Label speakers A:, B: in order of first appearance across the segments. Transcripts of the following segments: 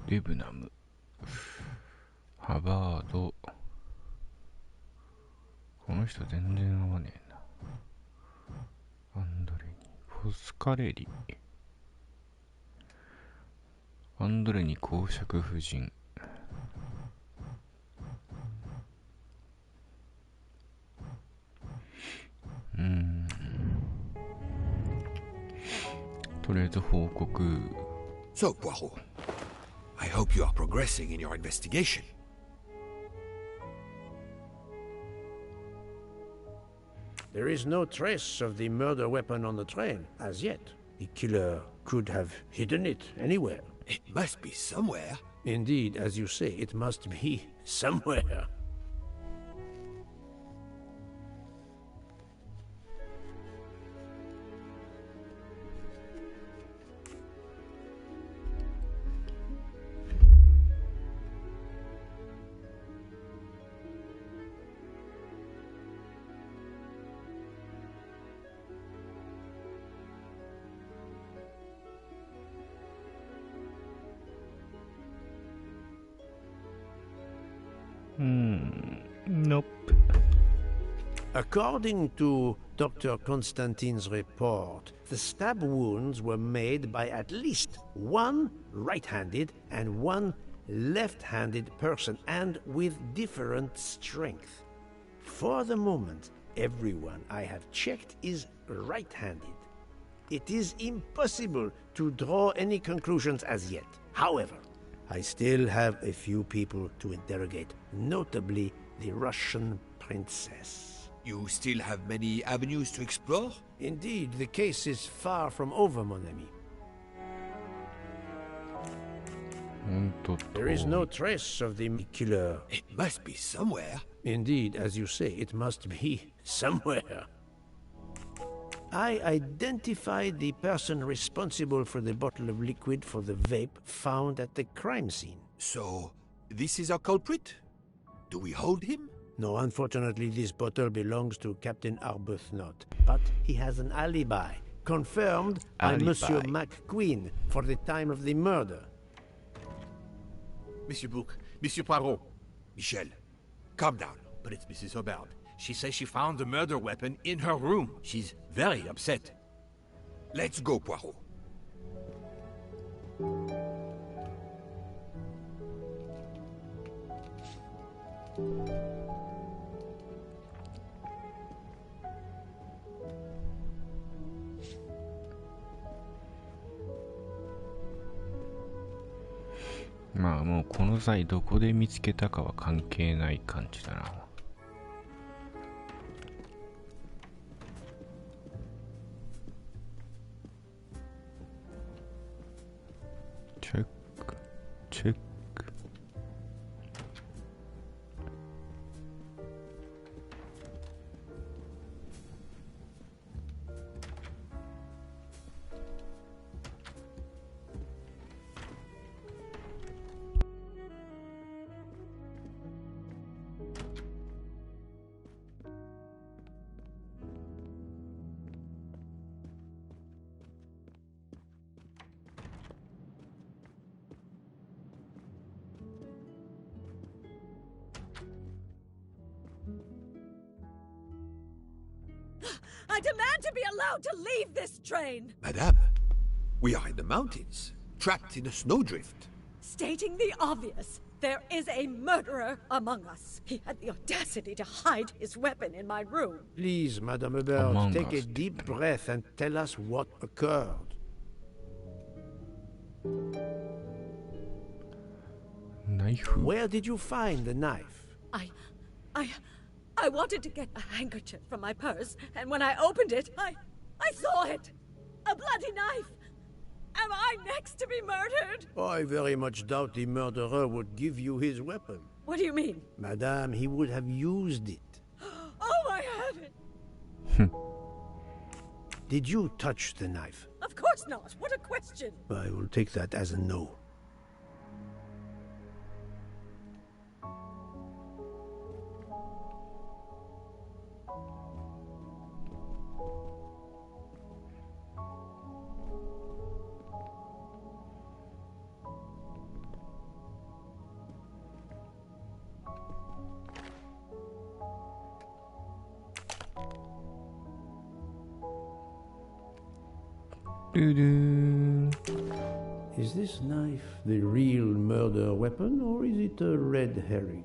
A: デブナム、ハバード。この人全然合わねえな。アンドレニ、フォスカレリ、アンドレニ公爵夫人。とりあえず報告。
B: So, Poirot, I hope you are progressing in your investigation.
C: There is no trace of the murder weapon on the train, as yet. The killer could have hidden it anywhere.
B: It must be somewhere.
C: Indeed, as you say, it must be somewhere.
A: Nope.
C: According to Dr. Constantine's report, the stab wounds were made by at least one right-handed and one left-handed person, and with different strength. For the moment, everyone I have checked is right-handed. It is impossible to draw any conclusions as yet. However, I still have a few people to interrogate, notably the Russian princess.
B: You still have many avenues to explore?
C: Indeed, the case is far from over, mon ami. There is no trace of the killer.
B: It must be somewhere.
C: Indeed, as you say, it must be somewhere. I identified the person responsible for the bottle of liquid for the vape found at the crime scene.
B: So, this is our culprit? Do we hold him?
C: No, unfortunately, this bottle belongs to Captain Arbuthnot, but he has an alibi, confirmed by Monsieur McQueen for the time of the murder.
D: Monsieur Bouc, Monsieur Poirot.
B: Michel, calm down.
D: But it's Mrs. Hobart. She says she found the murder weapon in her room. She's very upset.
B: Let's go, Poirot.
A: まあもうこの際どこで見つけたかは関係ない感じだな。チェックチェック。
E: I demand to be allowed to leave this train!
B: Madame, we are in the mountains, trapped in a snowdrift.
E: Stating the obvious, there is a murderer among us. He had the audacity to hide his weapon in my room.
C: Please, Madame Hubert, take a deep breath and tell us what occurred.
A: Knife.
C: Where did you find the knife?
E: I wanted to get a handkerchief from my purse, and when I opened it, I saw it! A bloody knife! Am I next to be murdered?
C: I very much doubt the murderer would give you his weapon.
E: What do you mean?
C: Madame, he would have used it.
E: Oh, I haven't!
C: Did you touch the knife?
E: Of course not! What a question!
C: I will take that as a no. Is this knife the real murder weapon, or is it a red herring?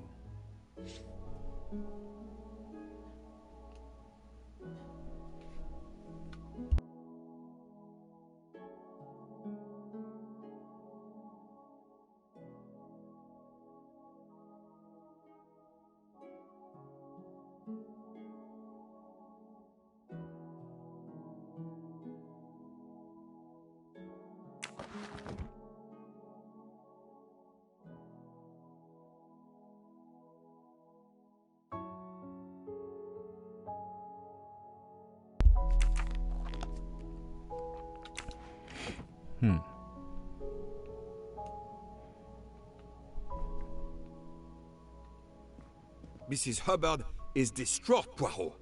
B: Mrs. Hubbard is distraught, Poirot.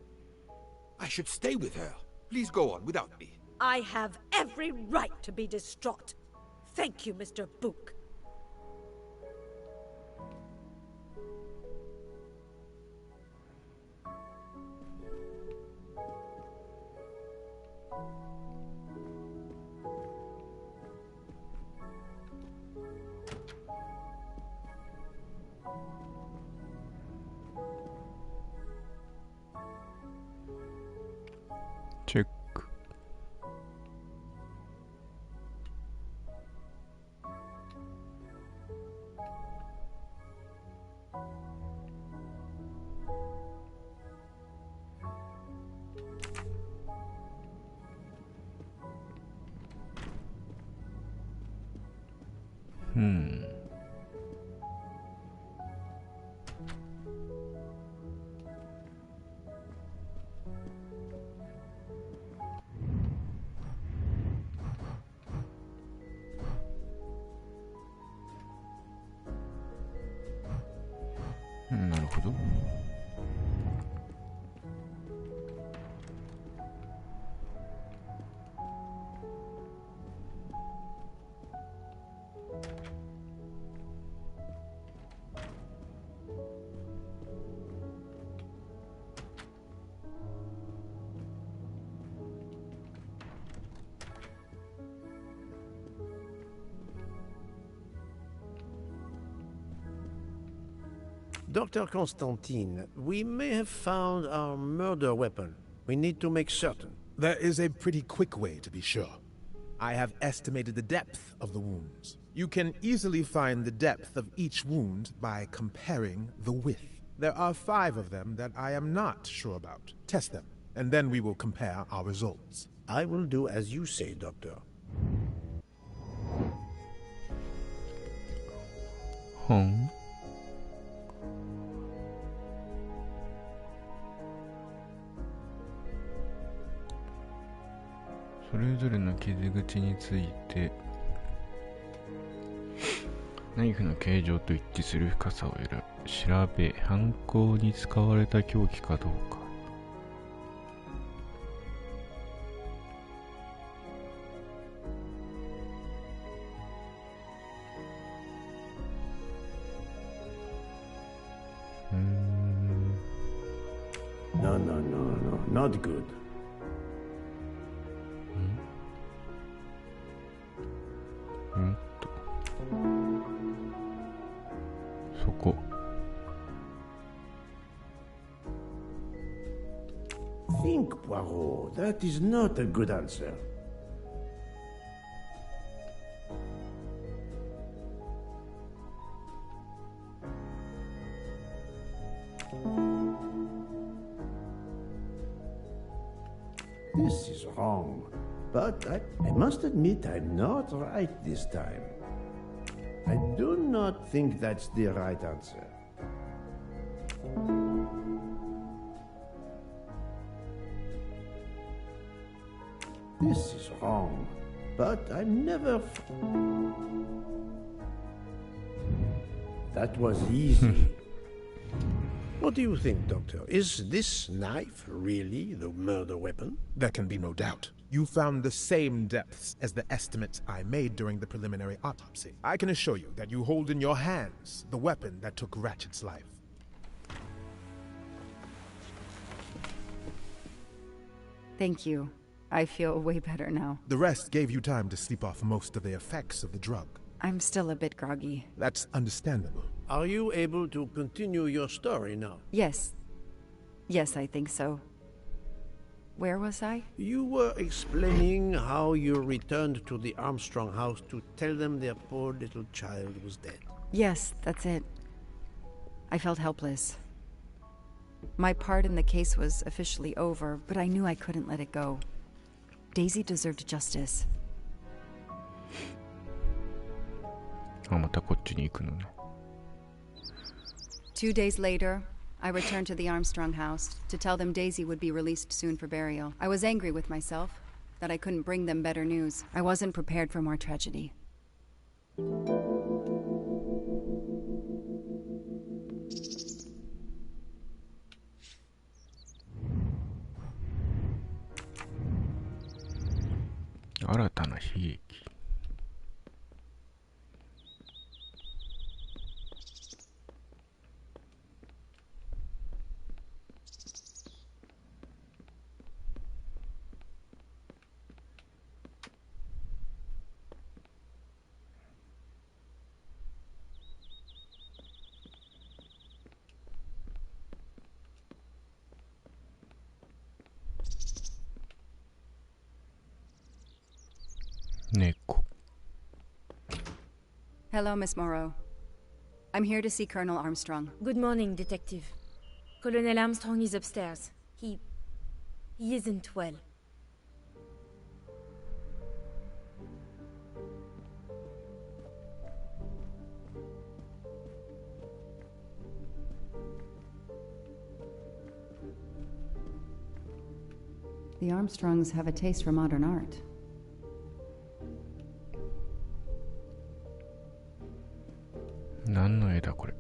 B: I should stay with her. Please go on without me.
E: I have every right to be distraught. Thank you, Mr. Book.
A: Check.なるほど。
C: Dr. Constantine, we may have found our murder weapon. We need to make certain.
F: There is a pretty quick way to be sure. I have estimated the depth of the wounds. You can easily find the depth of each wound by comparing the width. There are 5 of them that I am not sure about. Test them, and then we will compare our results.
C: I will do as you say, Doctor.
A: それぞれの傷口についてナイフの形状と一致する深さを調べ、犯行に使われた凶器かどうか。
C: No, not good.
A: そこ。
C: Think, Poirot. That is not a good answer. This is wrong. But I must admit I'm not right this time. I do not think that's the right answer. This is wrong, but I'm never... That was easy. What do you think, Doctor? Is this knife really the murder weapon?
F: There can be no doubt. You found the same depths as the estimates I made during the preliminary autopsy. I can assure you that you hold in your hands the weapon that took Ratchet's life.
G: Thank you. I feel way better now.
F: The rest gave you time to sleep off most of the effects of the drug.
G: I'm still a bit groggy.
F: That's understandable.
C: Are you able to continue your story now?
G: Yes. Yes, I think so. Where was I?
C: You were explaining how you returned to the Armstrong house to tell them their poor little child was dead.
G: Yes, that's it. I felt helpless. My part in the case was officially over, but I knew I couldn't let it go. Daisy deserved justice.
A: あ、またこっちに行くのね。
G: 2 days later, I returned to the Armstrong house to tell them Daisy would be released soon for burial. I was angry with myself that I couldn't bring them better news. I wasn't prepared for more tragedy.
A: 「新たな悲劇」。猫。
G: Hello, Miss Morrow. I'm here to see Colonel Armstrong.
H: Good morning, Detective. Colonel Armstrong is upstairs. He isn't well.
G: The Armstrongs have a taste for modern art.
A: 何の絵だこれ。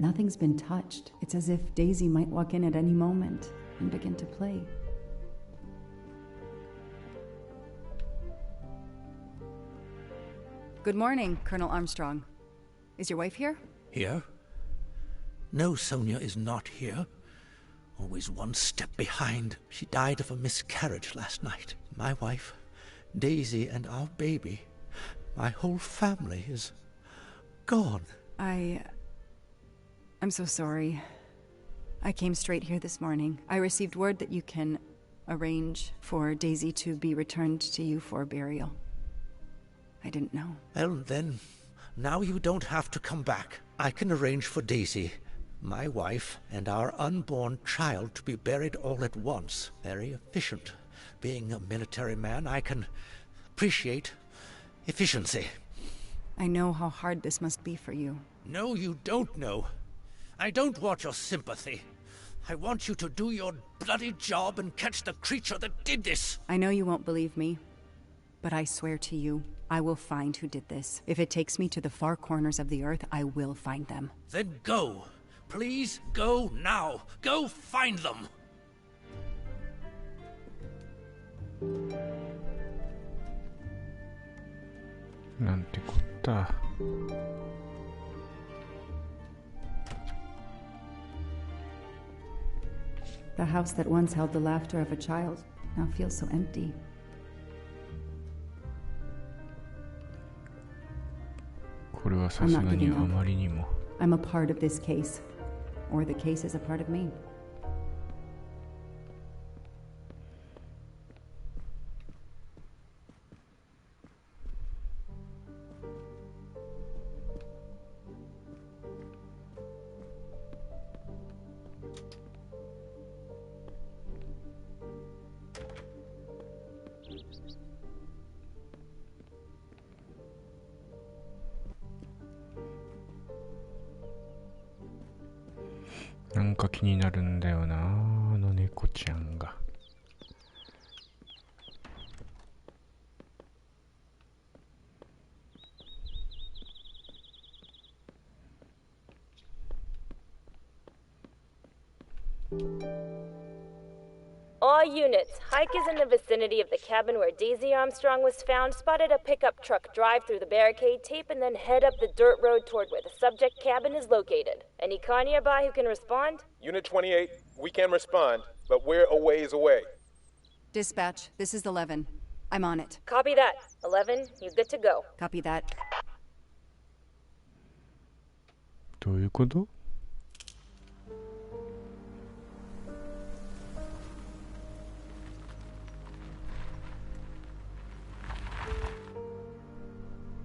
G: Nothing's been touched. It's as if Daisy might walk in at any moment and begin to play. Good morning, Colonel Armstrong. Is your wife here?
D: Here? No, Sonia is not here. Always one step behind. She died of a miscarriage last night. My wife, Daisy, and our baby. My whole family is gone.
G: I'm so sorry. I came straight here this morning. I received word that you can arrange for Daisy to be returned to you for burial. I didn't know.
D: Well, then, now you don't have to come back. I can arrange for Daisy, my wife, and our unborn child to be buried all at once. Very efficient. Being a military man, I can appreciate efficiency.
G: I know how hard this must be for you.
D: No, you don't know. I don't want your sympathy. I want you to do your bloody job and catch the creature that did this.
G: I know you won't believe me, but I swear to you, I will find who did this. If it takes me to the far corners of the earth, I will find them.
D: Then go. Please go now. Go find them.
A: なんてこった。
G: The house that once held the laughter of a child now feels so empty.
A: これはさすがにあまりにも。
G: I'm a part of this case, or the case is a part of me.
A: なんか気になるんだよな、あの猫ちゃんが。
H: All units, Hike is in the vicinity of the cabin where Daisy Armstrong was found, spotted a pickup truck drive through the barricade tape, and then head up the dirt road toward where the subject cabin is located. Any car nearby who can respond?
I: Unit 28, we can respond, but we're a ways away.
G: Dispatch, this is 11. I'm on it.
H: Copy that. 11, you good to go.
G: Copy that.
A: どういうこと？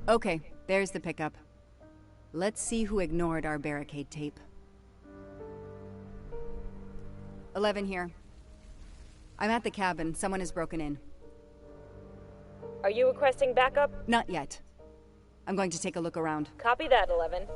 G: Okay, there's the pickup. Let's see who ignored our barricade tape. 11 here. I'm at the cabin. Someone has broken in.
H: Are you requesting backup?
G: Not yet. I'm going to take a look around.
H: Copy that, 11.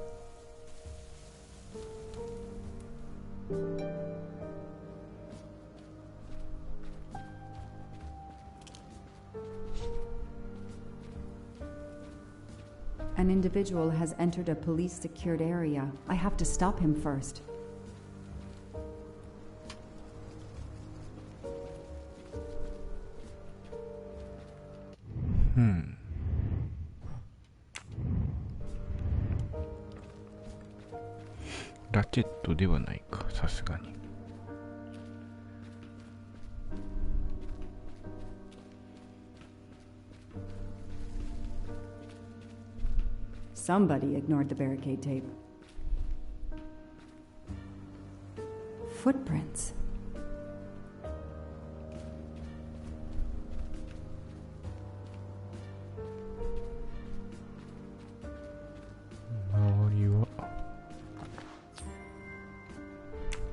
G: An individual has entered a police-secured area. I have to stop him first.
A: ラチェットではないか、さすがに。
G: Somebody ignored the barricade tape. Footprints.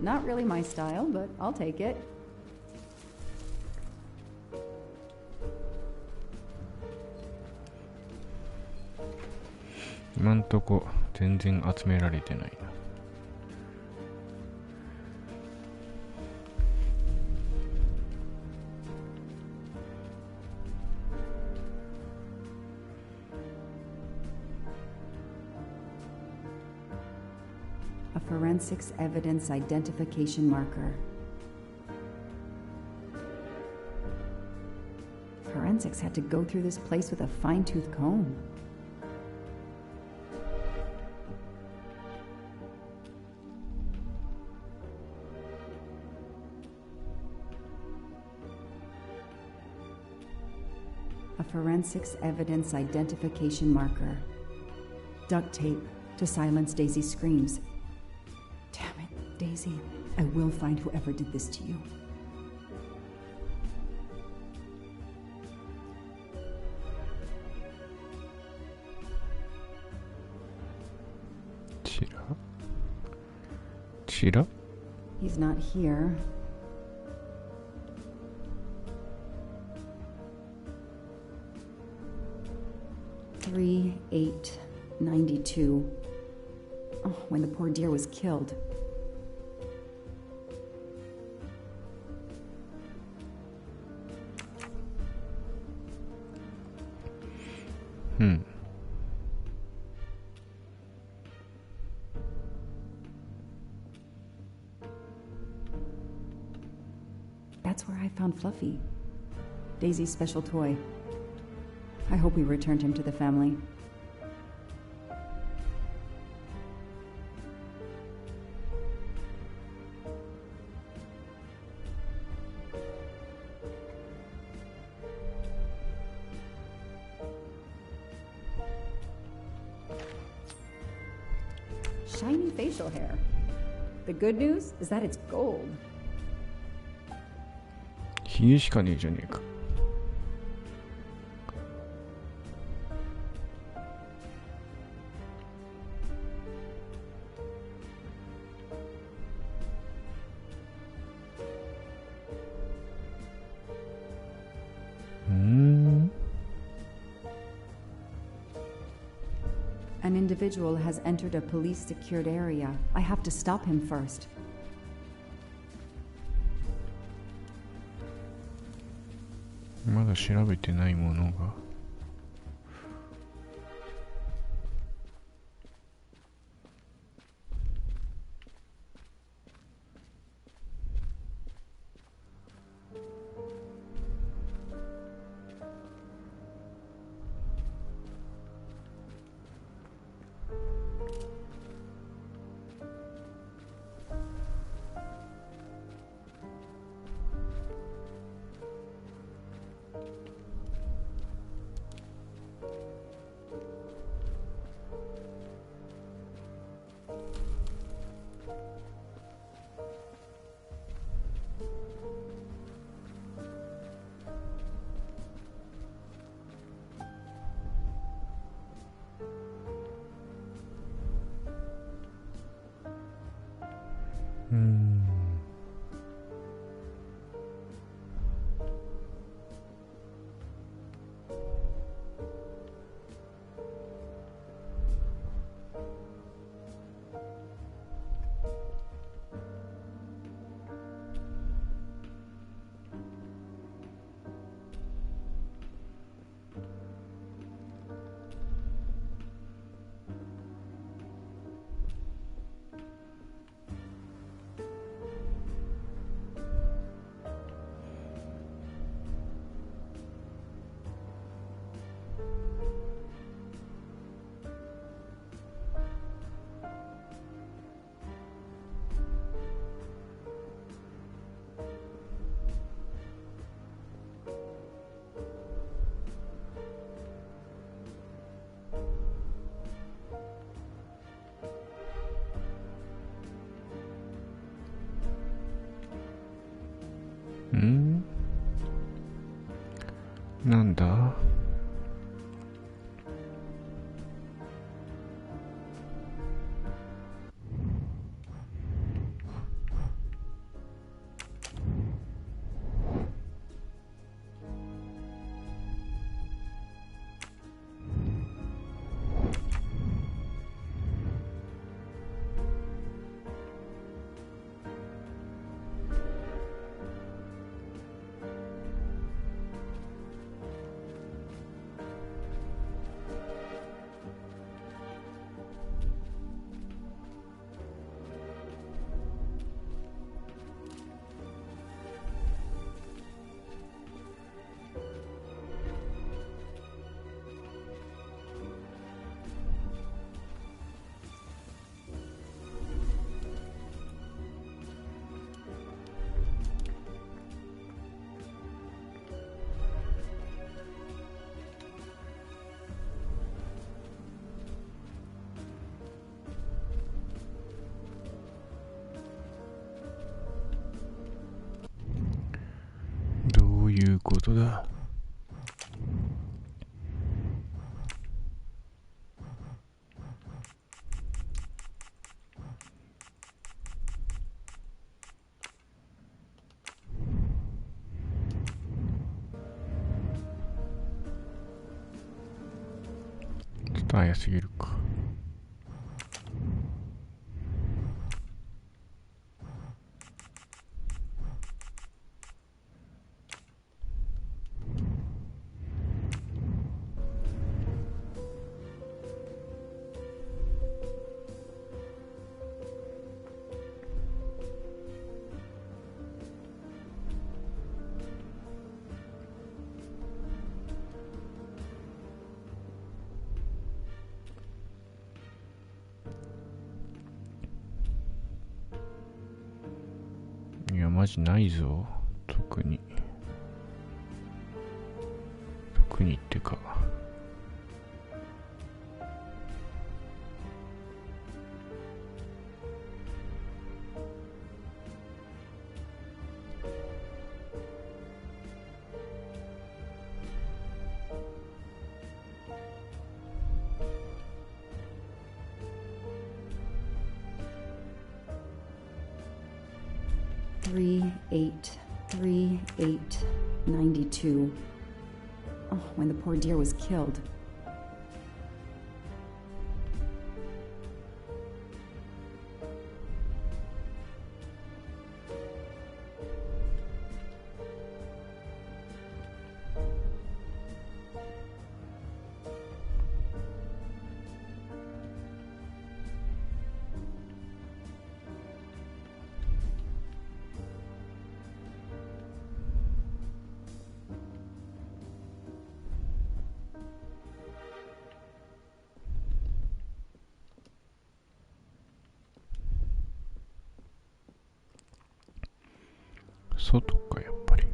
G: Not really my style, but I'll take it. .
A: 今んとこ全然集められてないな。
G: A forensics evidence identification marker. Forensics had to go through this place with a fine-tooth comb. A forensics evidence identification marker. Duct tape to silence Daisy's screams. Damn it, Daisy. I will find whoever did this to you.
A: Chira?
G: He's not here. $3,892. Oh, when the poor dear was killed. That's where I found Fluffy, Daisy's special toy. I hope we returned him to the family. Shiny facial hair. The good news is that it's gold.
A: ひげしかねえじゃねえか。
G: An individual has entered a police-secured area. I have to stop him first.
A: まだ調べてないものが。なんだ？どういうことだ？ちょっと早すぎるか。マジないぞ。特にってか。
G: 3892. Oh, when the poor deer was killed.
A: 外か、やっぱり。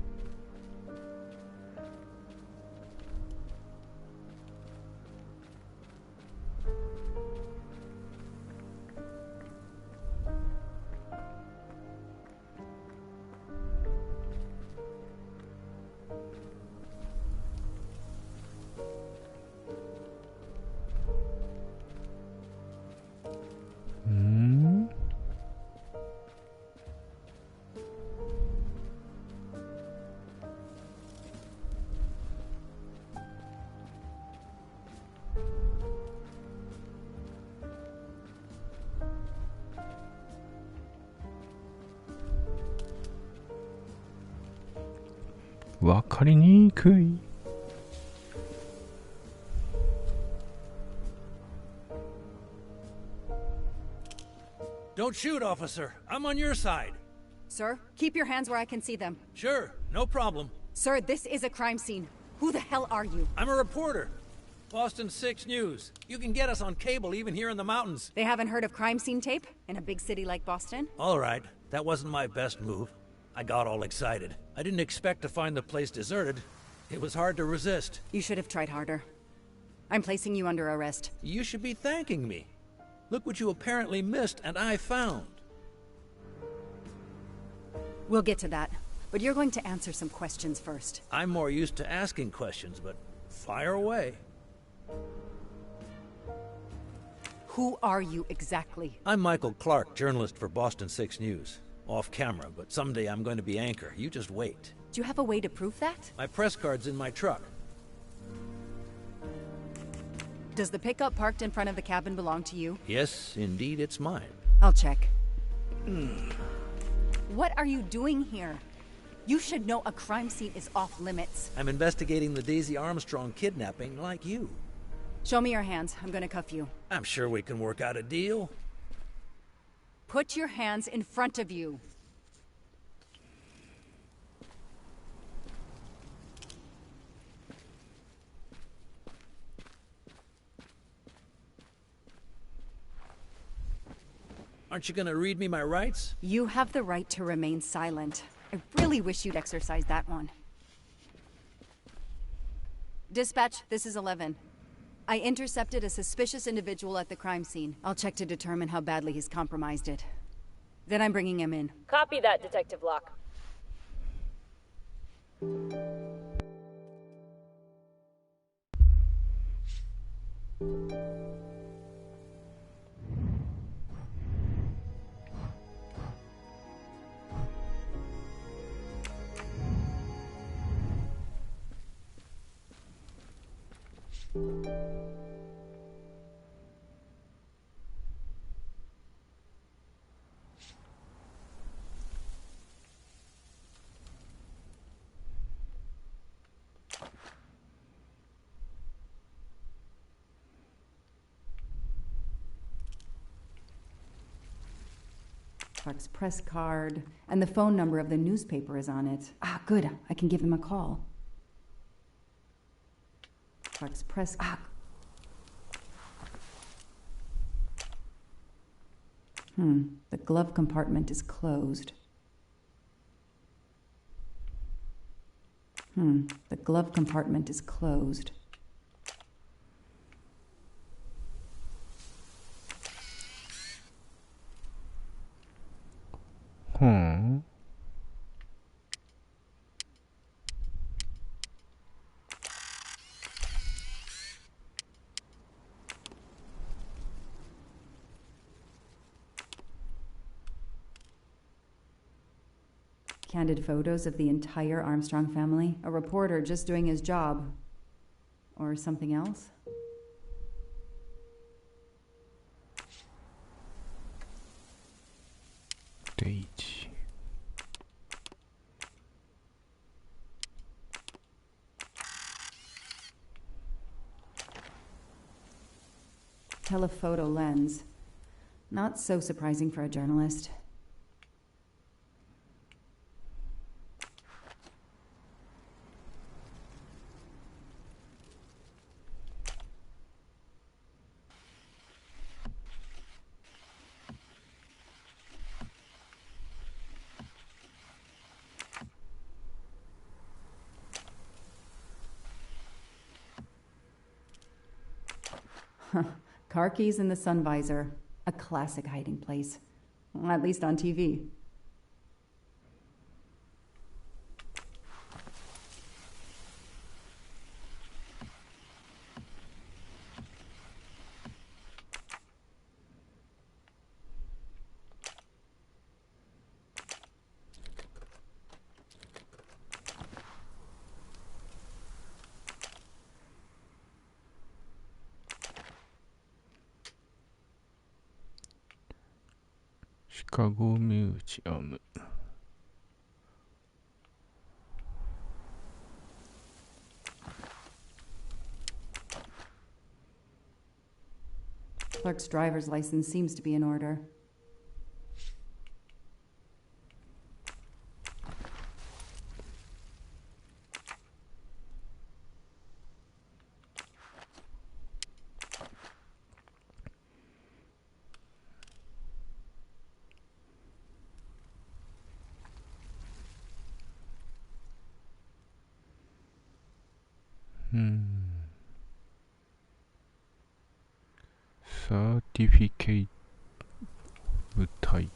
A: わかりにくい。
D: Don't shoot, officer. I'm on your side.
J: Sir, keep your hands where I can see them.
D: Sure, no problem.
J: Sir, this is a crime scene. Who the hell are you?
D: I'm a reporter. Boston 6 News. You can get us on cable even here in the mountains.
J: They haven't heard of crime scene tape in a big city like Boston?
D: All right, that wasn't my best move. I got all excited. I didn't expect to find the place deserted. It was hard to resist.
J: You should have tried harder. I'm placing you under arrest.
D: You should be thanking me. Look what you apparently missed and I found.
J: We'll get to that, but you're going to answer some questions first.
D: I'm more used to asking questions, but fire away.
J: Who are you exactly?
D: I'm Michael Clark, journalist for Boston 6 News. Off camera, but someday I'm going to be anchor. You just wait.
J: Do you have a way to prove that?
D: My press card's in my truck.
J: Does the pickup parked in front of the cabin belong to you?
D: Yes, indeed, it's mine.
J: I'll check. What are you doing here? You should know a crime scene is off limits.
D: I'm investigating the Daisy Armstrong kidnapping like you.
J: Show me your hands. I'm gonna cuff you.
D: I'm sure we can work out a deal.
J: Put your hands in front of you.
D: Aren't you gonna read me my rights?
J: You have the right to remain silent. I really wish you'd exercise that one. Dispatch, this is 11. I intercepted a suspicious individual at the crime scene. I'll check to determine how badly he's compromised it. Then I'm bringing him in.
H: Copy that, Detective Locke.
G: Clark's press card, and the phone number of the newspaper is on it. Ah, good. I can give them a call. Clark's press... The glove compartment is closed. The glove compartment is closed. Candid photos of the entire Armstrong family. A reporter just doing his job. Or something else?
A: Daisy.
G: Telephoto lens. Not so surprising for a journalist. Car keys in the sun visor. A classic hiding place. At least on TV.
A: Chicago Museum.
G: Clark's driver's license seems to be in order.
A: Certificate title.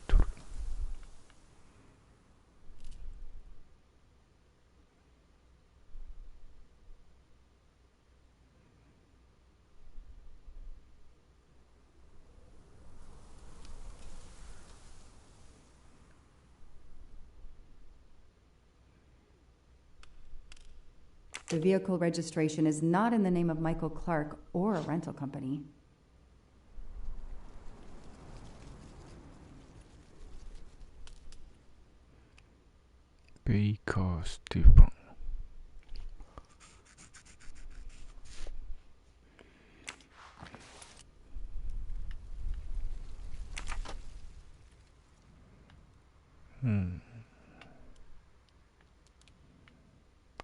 G: The vehicle registration is not in the name of Michael Clark or a rental company.
A: Baker Stephen.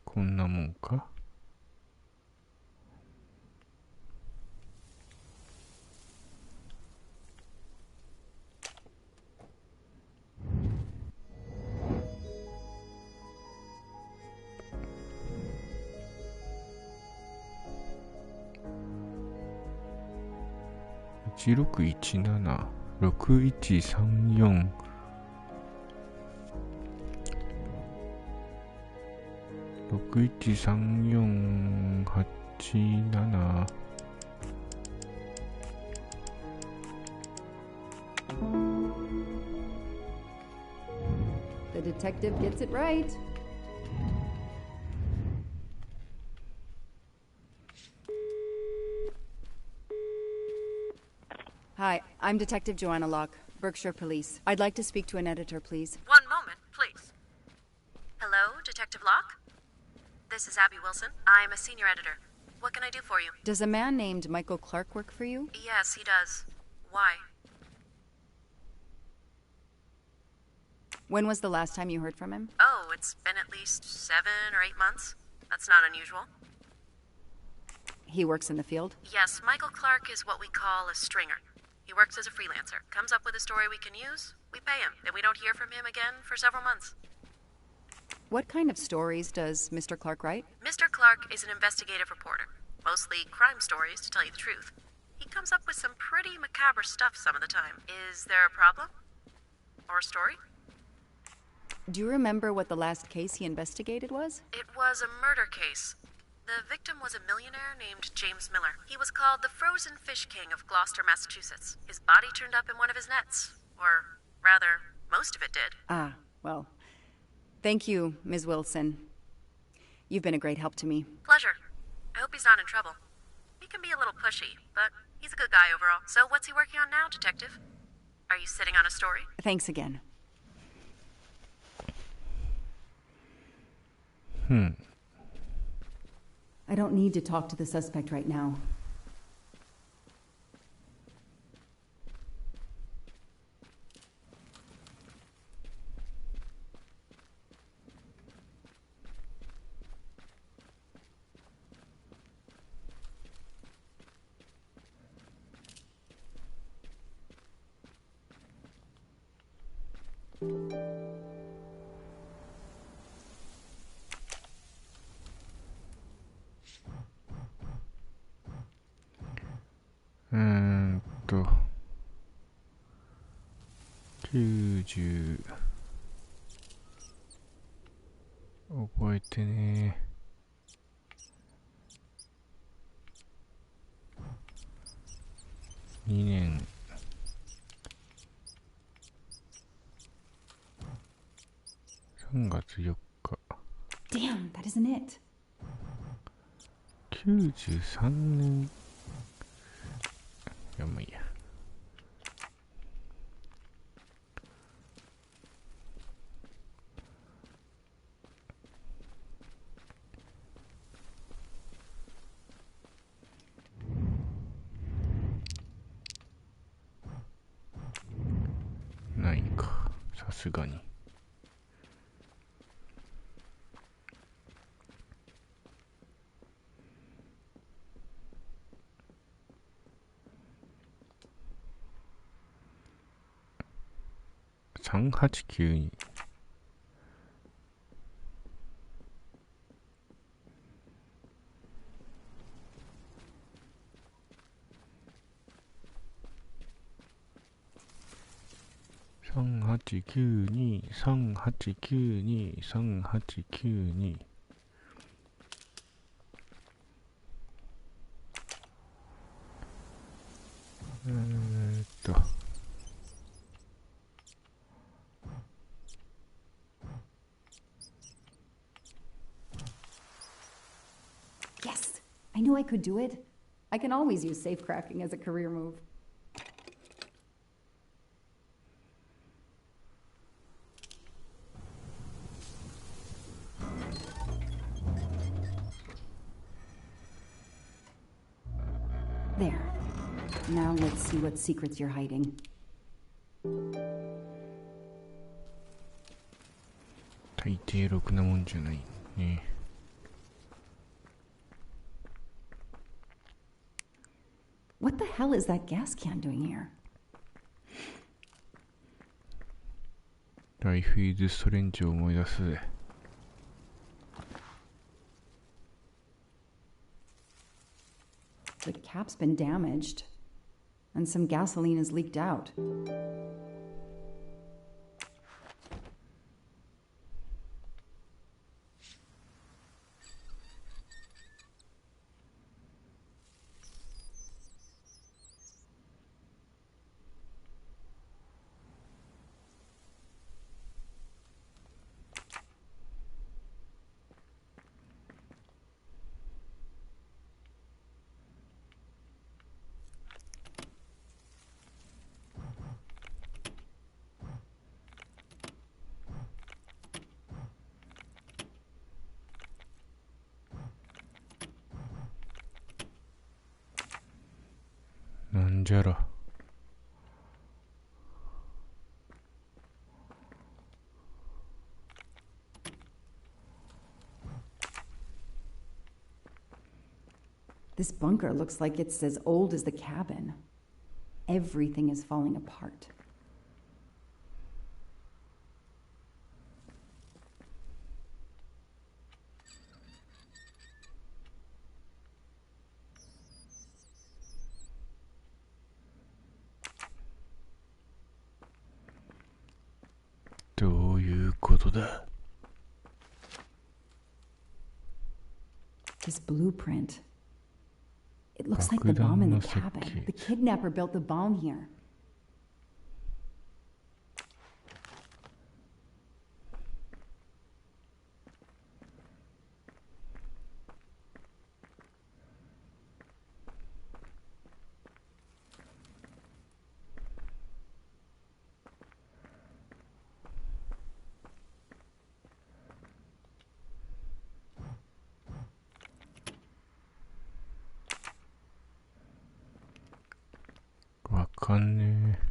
A: こんなもんか。1617 6134 613487
G: The detective gets it right. Hi, I'm Detective Joanna Locke, Berkshire Police. I'd like to speak to an editor, please.
K: One moment, please. Hello, Detective Locke? This is Abby Wilson. I'm a senior editor. What can I do for you?
G: Does a man named Michael Clark work for you?
K: Yes, he does. Why?
G: When was the last time you heard from him?
K: Oh, it's been at least 7 or 8 months. That's not unusual.
G: He works in the field?
K: Yes, Michael Clark is what we call a stringer. He works as a freelancer, comes up with a story we can use, we pay him, then we don't hear from him again for several months.
J: What kind of stories does Mr. Clark write?
K: Mr. Clark is an investigative reporter. Mostly crime stories, to tell you the truth. He comes up with some pretty macabre stuff some of the time. Is there a problem? Or a story?
J: Do you remember what the last case he investigated was?
K: It was a murder case. The victim was a millionaire named James Miller. He was called the Frozen Fish King of Gloucester, Massachusetts. His body turned up in one of his nets. Or, rather, most of it did.
J: Ah, well, thank you, Ms. Wilson. You've been a great help to me.
K: Pleasure. I hope he's not in trouble. He can be a little pushy, but he's a good guy overall. So what's he working on now, Detective? Are you sitting on a story?
J: Thanks again.
G: I don't need to talk to the suspect right now.90
A: 覚えてね2年3月4日
G: Damn, that isn't it.
A: 93年いやもういいやないかさすがに38923892 3892 3892Yes,
G: I knew I could do it. I can always use safecracking as a career move. There. Now let's see what secrets you're hiding.
A: 「大抵ろくなもんじゃないね」
G: What the hell is that gas can doing here?
A: ライフイズストレンジを思い出すぜ。
G: The cap's been damaged, and some gasoline has leaked out.
A: なんじゃら。
G: This bunker looks like it's as old as the cabin. Everything is falling apart.
A: ことだ。
G: This blueprint. It looks like the bomb in the cabin. The kidnapper built the bomb here.
A: わかんね
G: え。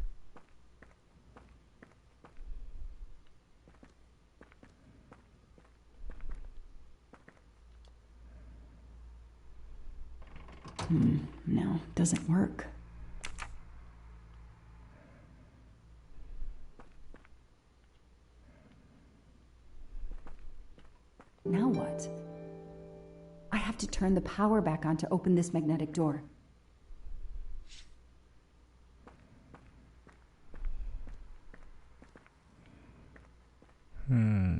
G: No, doesn't work. Now what? I have to turn the power back on to open this magnetic door.
A: Hmm.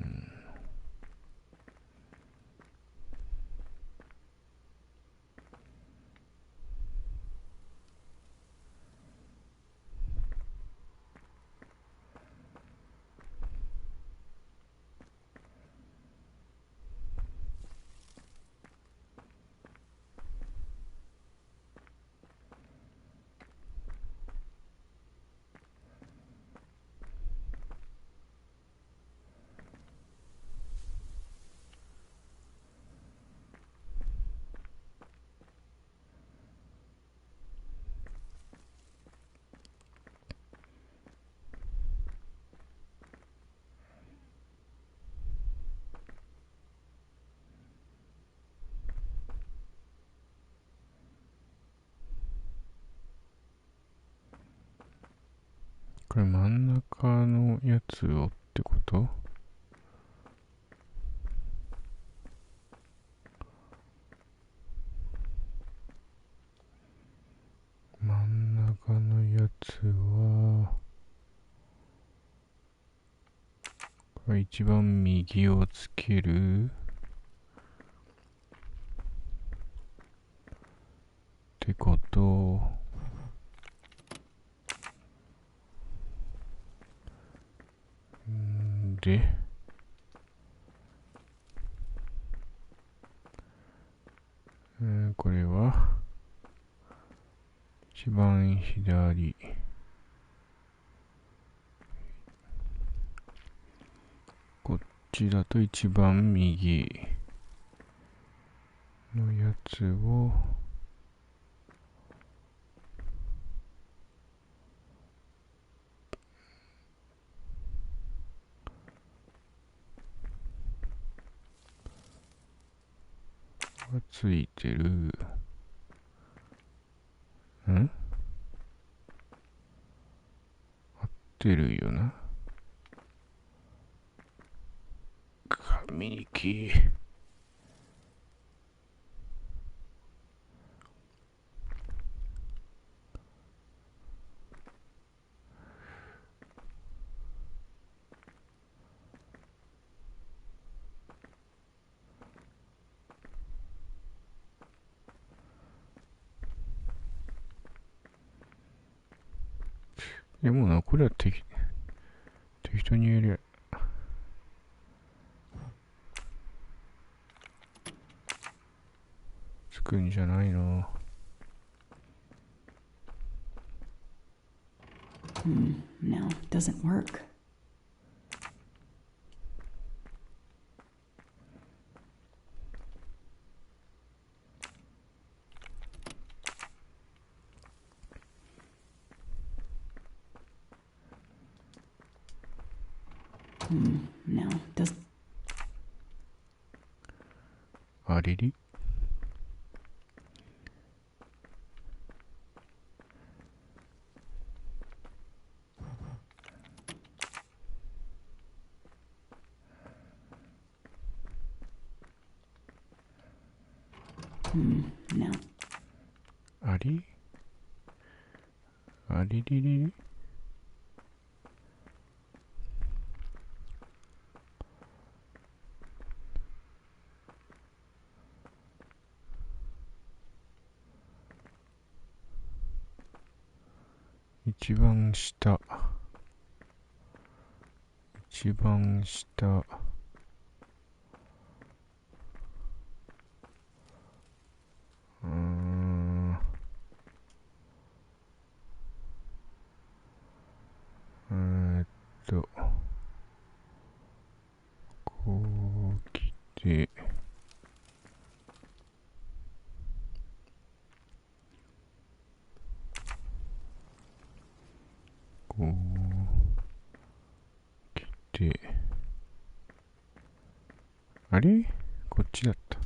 A: これ真ん中のやつをってこと？真ん中のやつはこれ一番右をつけるってことで、これは一番左、こっちだと一番右のやつをがついてる。合ってるよな。紙にき。でもな、これは適当にやりゃつくんじゃないの。
G: No, doesn't work. No, doesn't.
A: あれり
G: No.
A: ありありりりり一番下。一番下。こう来て、こう来て、あれ？こっちだった。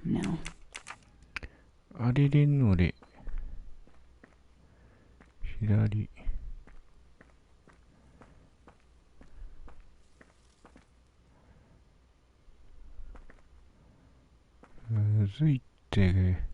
G: No.
A: あれれのれ。左。むずいって。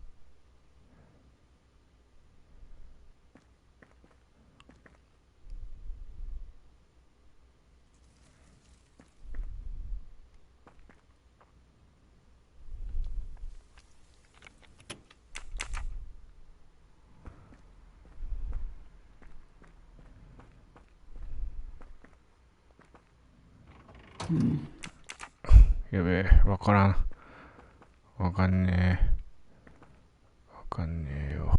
A: やべえ、わからん。わかんねえ。わかんねえよ。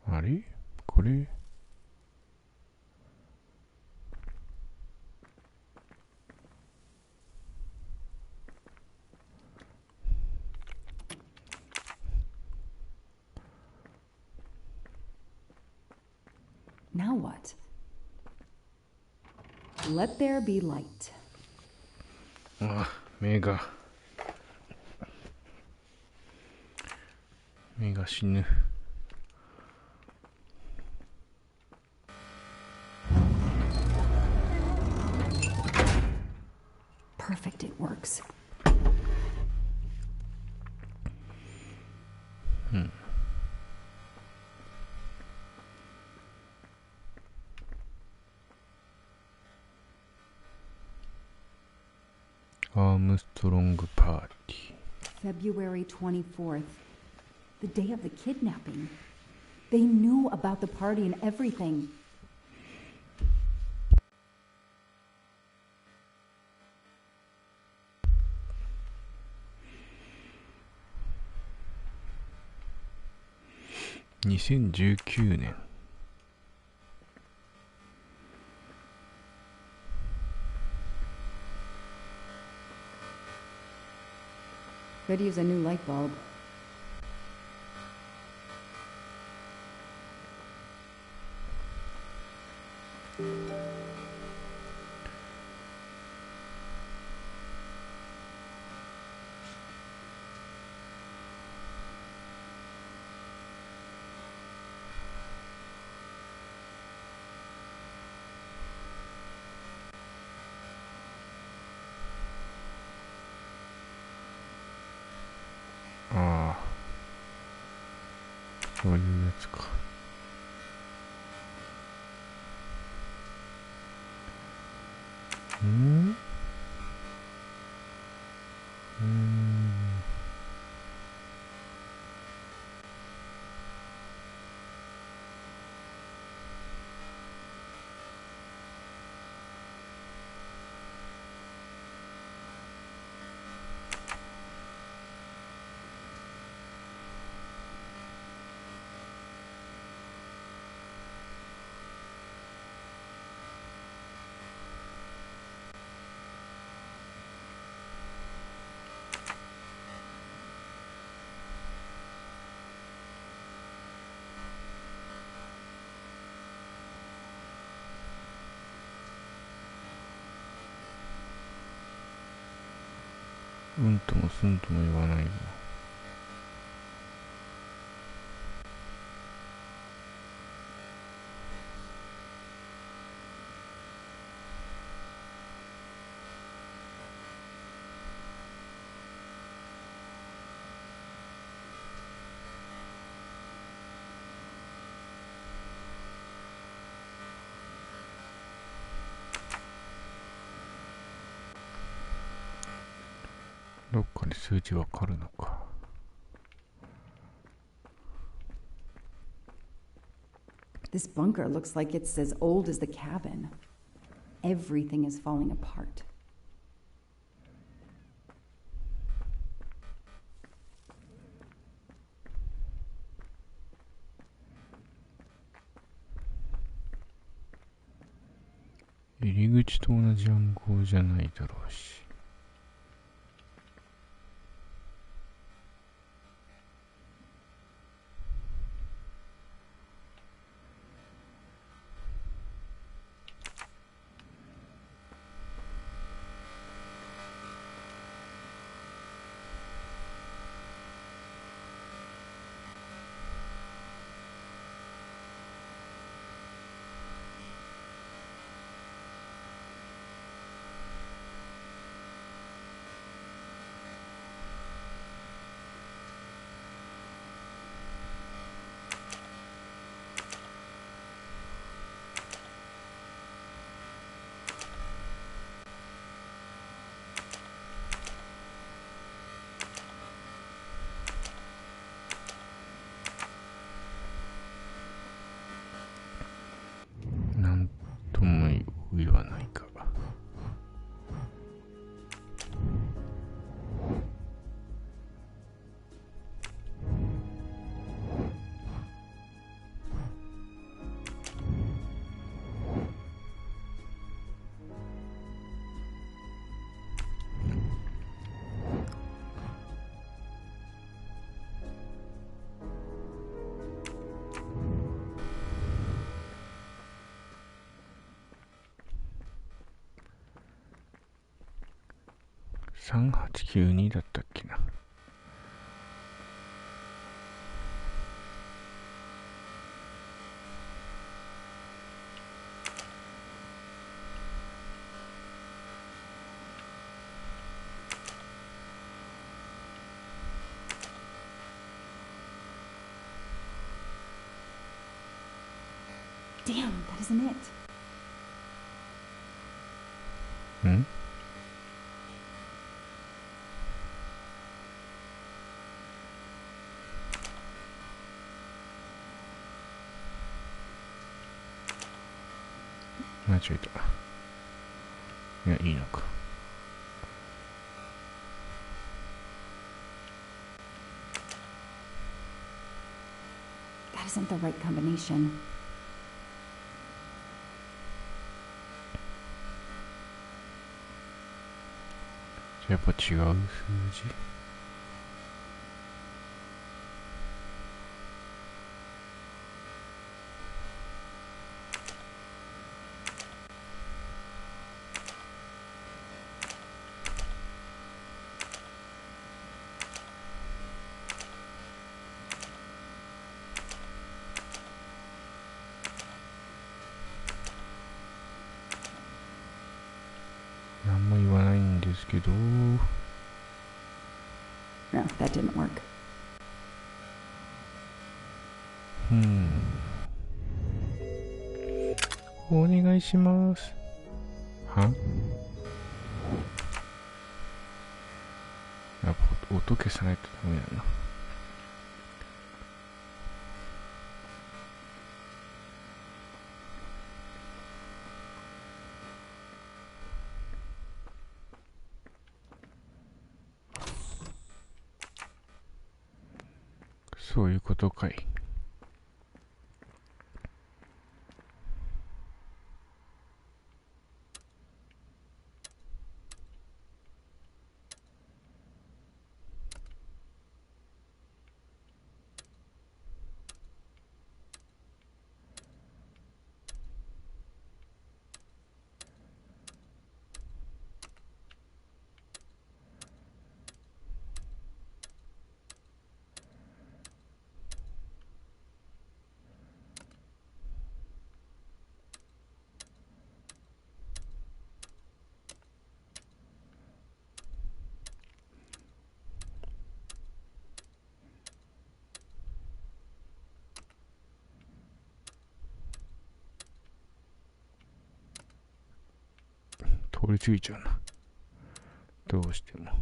A: あれ？これ？Now
G: what? Let there be light.
A: あ、目が死ぬ。
G: Perfect, it works.
A: アームストロングパーティー。
G: February 24th, the day of the kidnapping. They knew about the party and everything.2019
A: 年。
G: Could use a new light bulb.
A: そういうやつか。うんともすんとも言わないよ。どっかで数字わかるのか。
G: This bunker looks like it's as old as the cabin. Everything is falling apart.
A: "入り口と同じ暗号じゃないだろうし。なんとも言わないか。3892だったっけな。
G: Damn, that isn't it.
A: ん？間違えた。いや、いいのか。
G: That isn't the right combination.
A: やっぱ違う数字？何も言わないんですけど。
G: No, that didn't work.
A: お願いします。は？やっぱ音消さないとダメだな。そういうことかい。通り過ぎちゃうな。どうしても。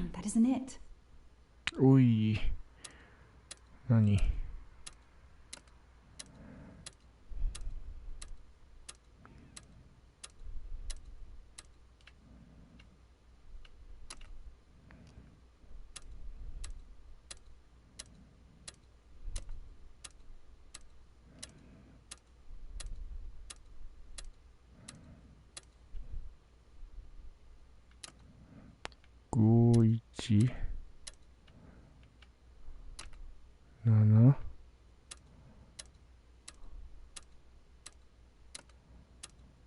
G: Damn, that isn't it.
A: おい。何51 7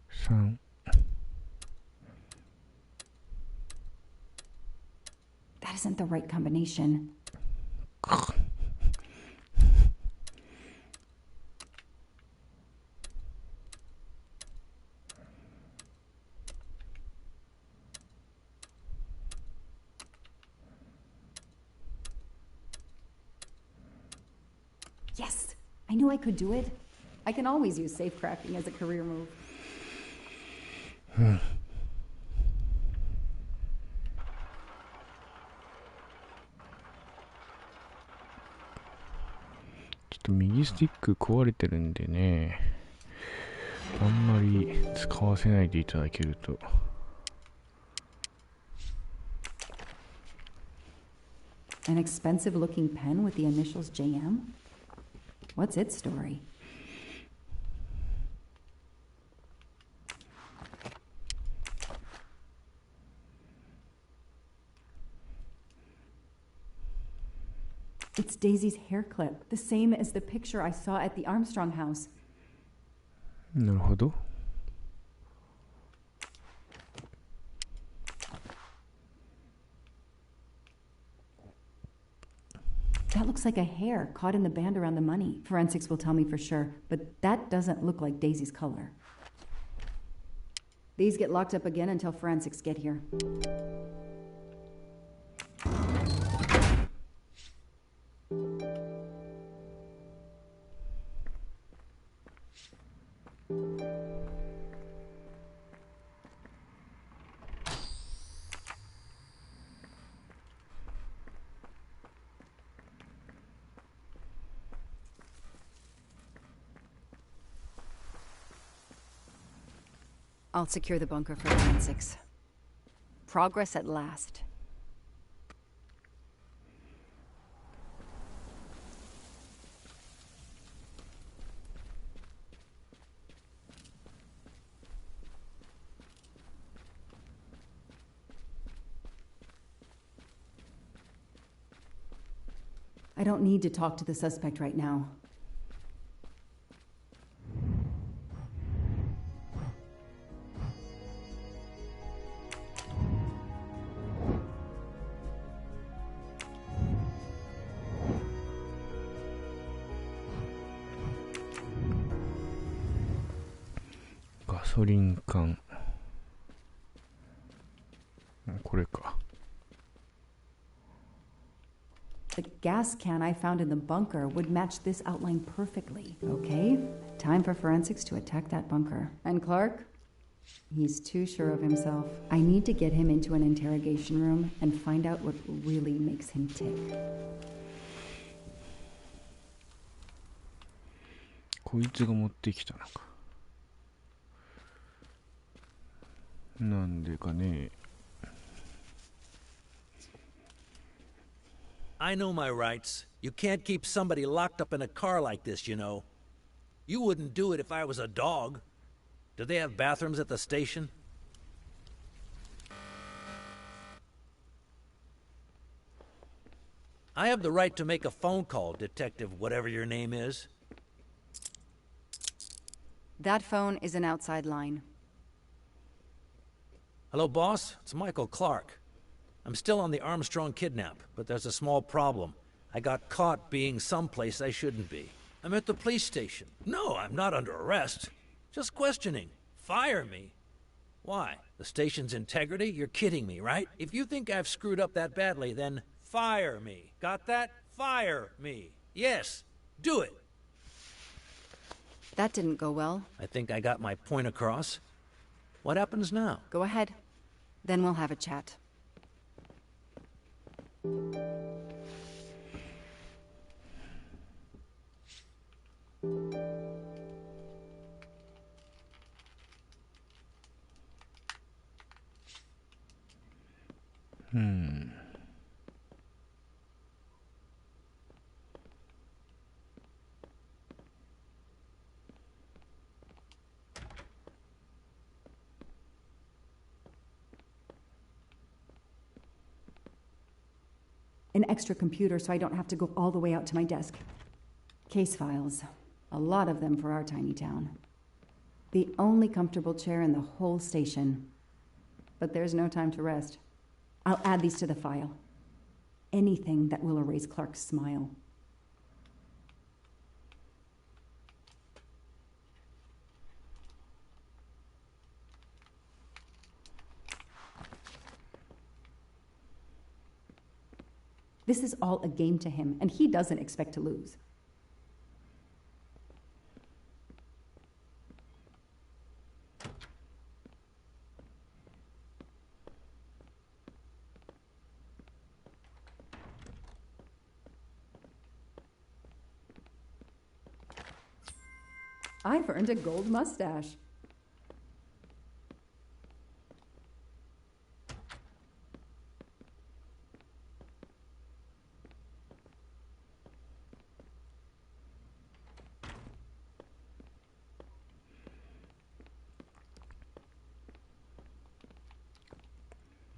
A: 3
G: That isn't the right combination. Yes! I knew I could do it. I can always use safecrafting as a career move.
A: ちょっと右スティック壊れてるんでね、あんまり使わせないでいただけると。
G: An expensive looking pen with the initials JM? What's its story? It's Daisy's hair clip, the same as the picture I saw at the Armstrong house.
A: なるほど。
G: That looks like a hair caught in the band around the money. Forensics will tell me for sure, but that doesn't look like Daisy's color. These get locked up again until forensics get here. I'll secure the bunker for forensics. Progress at last. I don't need to talk to the suspect right now.
A: ガソリン缶。これか。
G: The gas can I found in the bunker would match this outline perfectly. Okay, time for forensics to attack that bunker. And Clark? He's too sure of himself. I need to get him into an interrogation room and find out what really makes him tick.
A: こいつが持ってきたのか。なんでかね。
D: I know my rights. You can't keep somebody locked up in a car like this, you know. You wouldn't do it if I was a dog. Do they have bathrooms at the station? I have the right to make a phone call, Detective whatever your name is.
J: That phone is an outside line.
D: Hello, boss. It's Michael Clark. I'm still on the Armstrong kidnap, but there's a small problem. I got caught being someplace I shouldn't be. I'm at the police station. No, I'm not under arrest. Just questioning. Fire me. Why? The station's integrity? You're kidding me, right? If you think I've screwed up that badly, then fire me. Got that? Fire me. Yes, do it.
J: That didn't go well.
D: I think I got my point across. What happens now?
J: Go ahead. Then we'll have a chat.
G: An extra computer so I don't have to go all the way out to my desk. Case files. A lot of them for our tiny town. The only comfortable chair in the whole station. But there's no time to rest. I'll add these to the file. Anything that will erase Clark's smile. This is all a game to him, and he doesn't expect to lose. I've earned a gold mustache.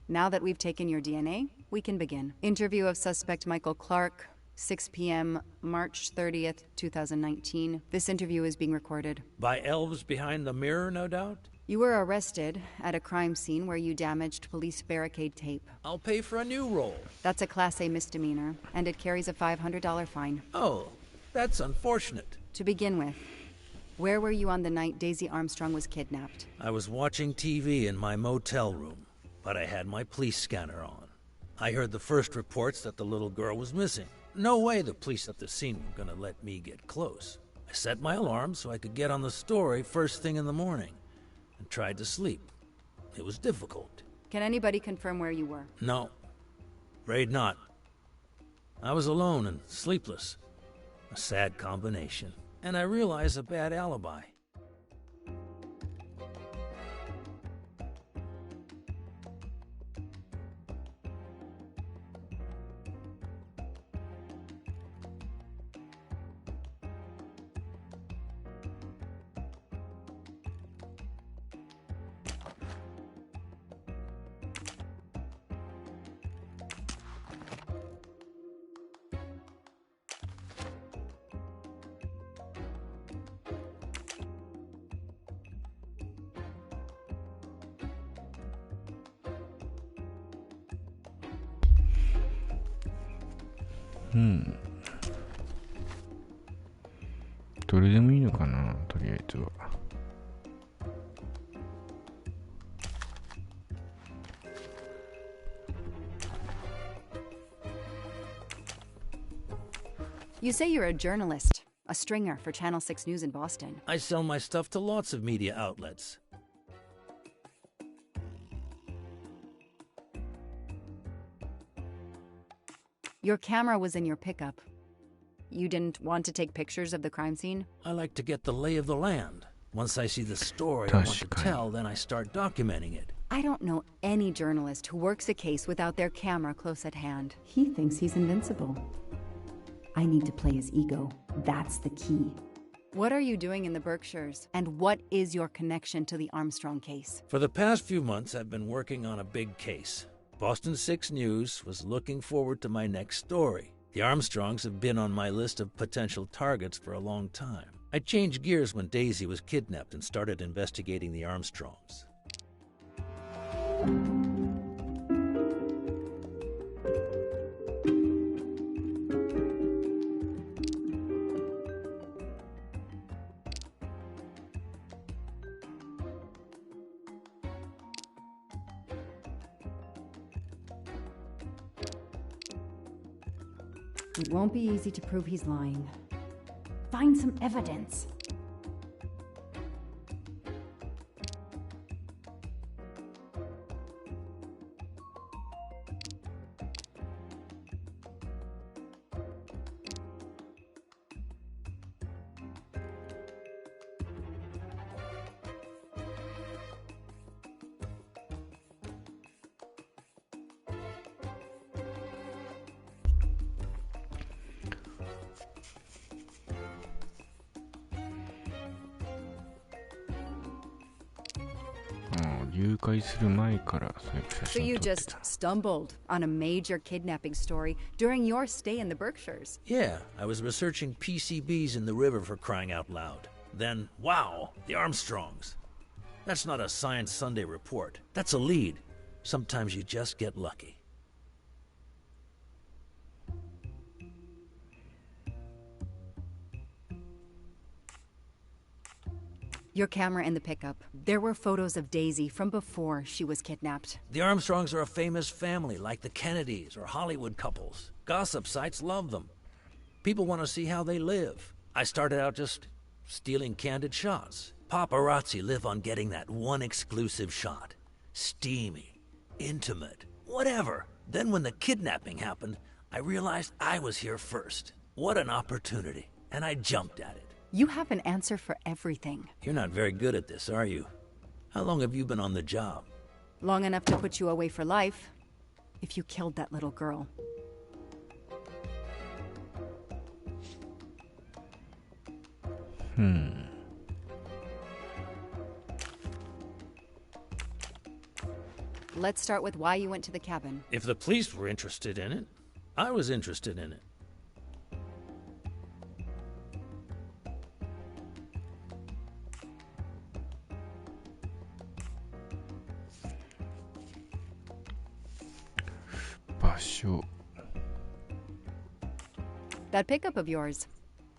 J: Now that we've taken your DNA, we can begin. Interview of suspect Michael Clark, 6 p.m., March 30th, 2019. This interview is being recorded.
D: By elves behind the mirror, no doubt?
J: You were arrested at a crime scene where you damaged police barricade tape.
D: I'll pay for a new role.
J: That's a Class A misdemeanor, and it carries a $500 fine.
D: Oh, that's unfortunate.
J: To begin with, where were you on the night Daisy Armstrong was kidnapped?
D: I was watching TV in my motel room, but I had my police scanner on. I heard the first reports that the little girl was missing. No way the police at the scene were gonna let me get close. I set my alarm so I could get on the story first thing in the morning, and tried to sleep. It was difficult.
J: Can anybody confirm where you were?
D: No, afraid not. I was alone and sleepless. A sad combination. And I realized a bad alibi.
A: どれでもいいのかな、とりあえずは。
J: You say you're a journalist, a stringer for Channel 6 News in Boston.
D: I sell my stuff to lots of media outlets.
J: Your camera was in your pickup. You didn't want to take pictures of the crime scene?
D: I like to get the lay of the land. Once I see the story I want to tell, then I start documenting it.
J: I don't know any journalist who works a case without their camera close at hand.
G: He thinks he's invincible. I need to play his ego. That's the key.
J: What are you doing in the Berkshires? And what is your connection to the Armstrong case?
D: For the past few months, I've been working on a big case. Boston 6 News was looking forward to my next story. The Armstrongs have been on my list of potential targets for a long time. I changed gears when Daisy was kidnapped and started investigating the Armstrongs.
G: It won't be easy to prove he's lying. Find some evidence.
A: 誘拐する前からそういう写
J: So
A: 真
J: you
A: 撮って
J: just
A: た。
J: stumbled on a major kidnapping story during your stay in the Berkshires.
D: Yeah, I was researching PCBs in the river for crying out loud. Then, wow, the Armstrongs. That's not a Science Sunday report. That's a lead. Sometimes you just get lucky.
J: Your camera in the pickup. There were photos of Daisy from before she was kidnapped.
D: The Armstrongs are a famous family, like the Kennedys or Hollywood couples. Gossip sites love them. People want to see how they live. I started out just stealing candid shots. Paparazzi live on getting that one exclusive shot. Steamy, intimate, whatever. Then when the kidnapping happened, I realized I was here first. What an opportunity. And I jumped at it.
J: You have an answer for everything.
D: You're not very good at this, are you? How long have you been on the job?
J: Long enough to put you away for life, if you killed that little girl. Let's start with why you went to the cabin.
D: If the police were interested in it, I was interested in it.
J: That pickup of yours,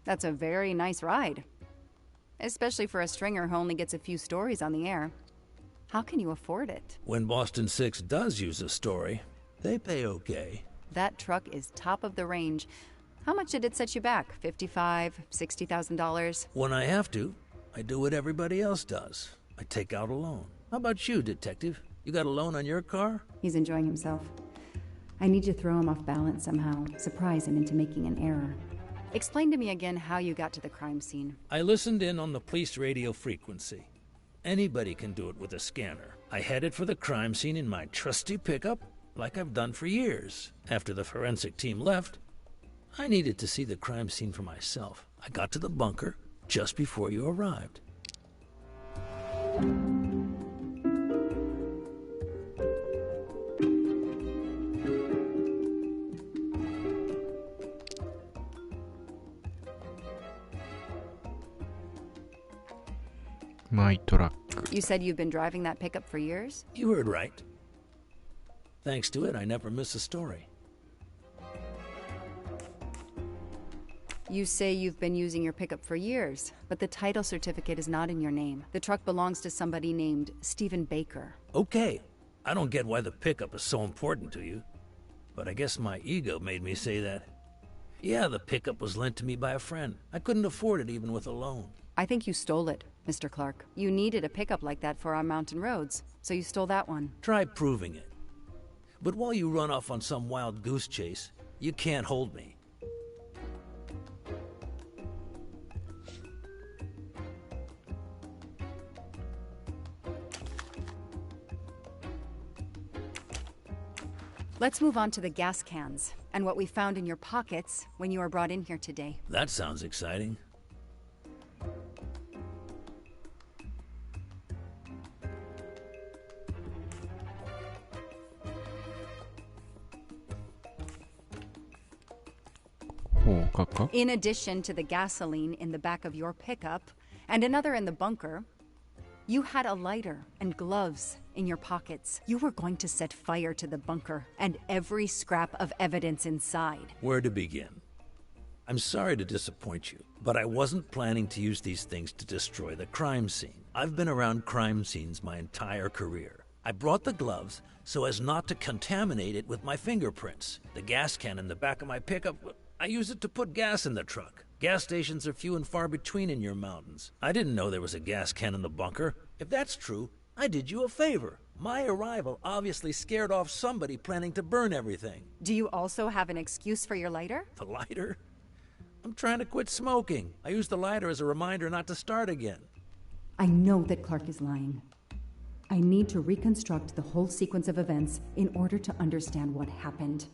J: that's a very nice ride. Especially for a stringer who only gets a few stories on the air. How can you afford it?
D: When Boston 6 does use a story, they pay okay.
J: That truck is top of the range. How much did it set you back? $55,000, $60,000?
D: When I have to, I do what everybody else does. I take out a loan. How about you, detective? You got a loan on your car?
G: He's enjoying himself. I need to throw him off balance somehow, surprise him into making an error.
J: Explain to me again how you got to the crime scene.
D: I listened in on the police radio frequency. Anybody can do it with a scanner. I headed for the crime scene in my trusty pickup, like I've done for years. After the forensic team left, I needed to see the crime scene for myself. I got to the bunker just before you arrived.
A: My truck.
J: You said you've been driving that pickup for years?
D: You heard right. Thanks to it, I never miss a story.
J: You say you've been using your pickup for years, but the title certificate is not in your name. The truck belongs to somebody named Stephen Baker.
D: Okay, I don't get why the pickup is so important to you, but I guess my ego made me say that. Yeah, the pickup was lent to me by a friend. I couldn't afford it even with a loan.
J: I think you stole it, Mr. Clark. You needed a pickup like that for our mountain roads, so you stole that one.
D: Try proving it. But while you run off on some wild goose chase, you can't hold me.
J: Let's move on to the gas cans and what we found in your pockets when you were brought in here today.
D: That sounds exciting.
J: In addition to the gasoline in the back of your pickup and another in the bunker, you had a lighter and gloves in your pockets. You were going to set fire to the bunker and every scrap of evidence inside.
D: Where to begin? I'm sorry to disappoint you, but I wasn't planning to use these things to destroy the crime scene. I've been around crime scenes my entire career. I brought the gloves so as not to contaminate it with my fingerprints. The gas can in the back of my pickup, I use it to put gas in the truck. Gas stations are few and far between in your mountains. I didn't know there was a gas can in the bunker. If that's true, I did you a favor. My arrival obviously scared off somebody planning to burn everything.
J: Do you also have an excuse for your lighter?
D: The lighter? I'm trying to quit smoking. I used the lighter as a reminder not to start again.
G: I know that Clark is lying. I need to reconstruct the whole sequence of events in order to understand what happened.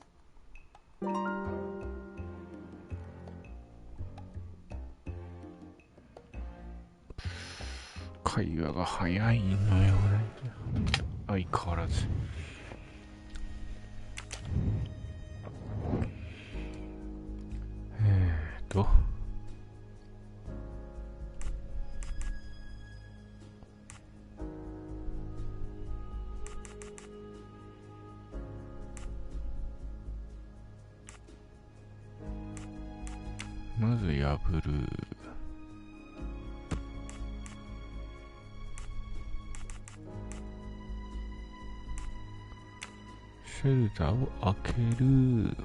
A: 会話が早いのよね。相変わらず。まず破る。シェルターを開ける。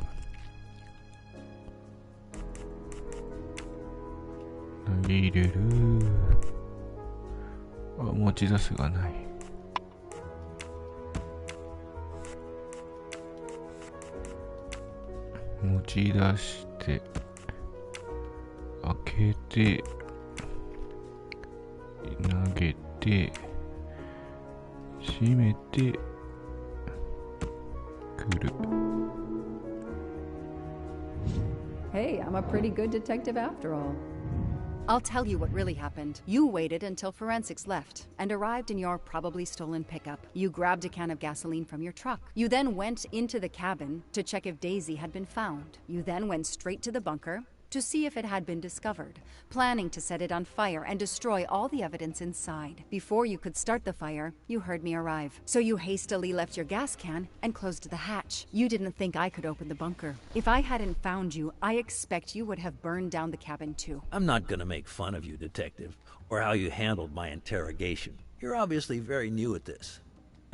A: 投げ入れる。あ、持ち出すがない。持ち出して開けて投げて閉めてくる。
G: Hey, I'm a pretty good detective after all.
J: I'll tell you what really happened. You waited until forensics left and arrived in your probably stolen pickup. You grabbed a can of gasoline from your truck. You then went into the cabin to check if Daisy had been found. You then went straight to the bunker to see if it had been discovered, planning to set it on fire and destroy all the evidence inside. Before you could start the fire, you heard me arrive. So you hastily left your gas can and closed the hatch. You didn't think I could open the bunker. If I hadn't found you, I expect you would have burned down the cabin too.
D: I'm not gonna make fun of you, Detective, or how you handled my interrogation. You're obviously very new at this.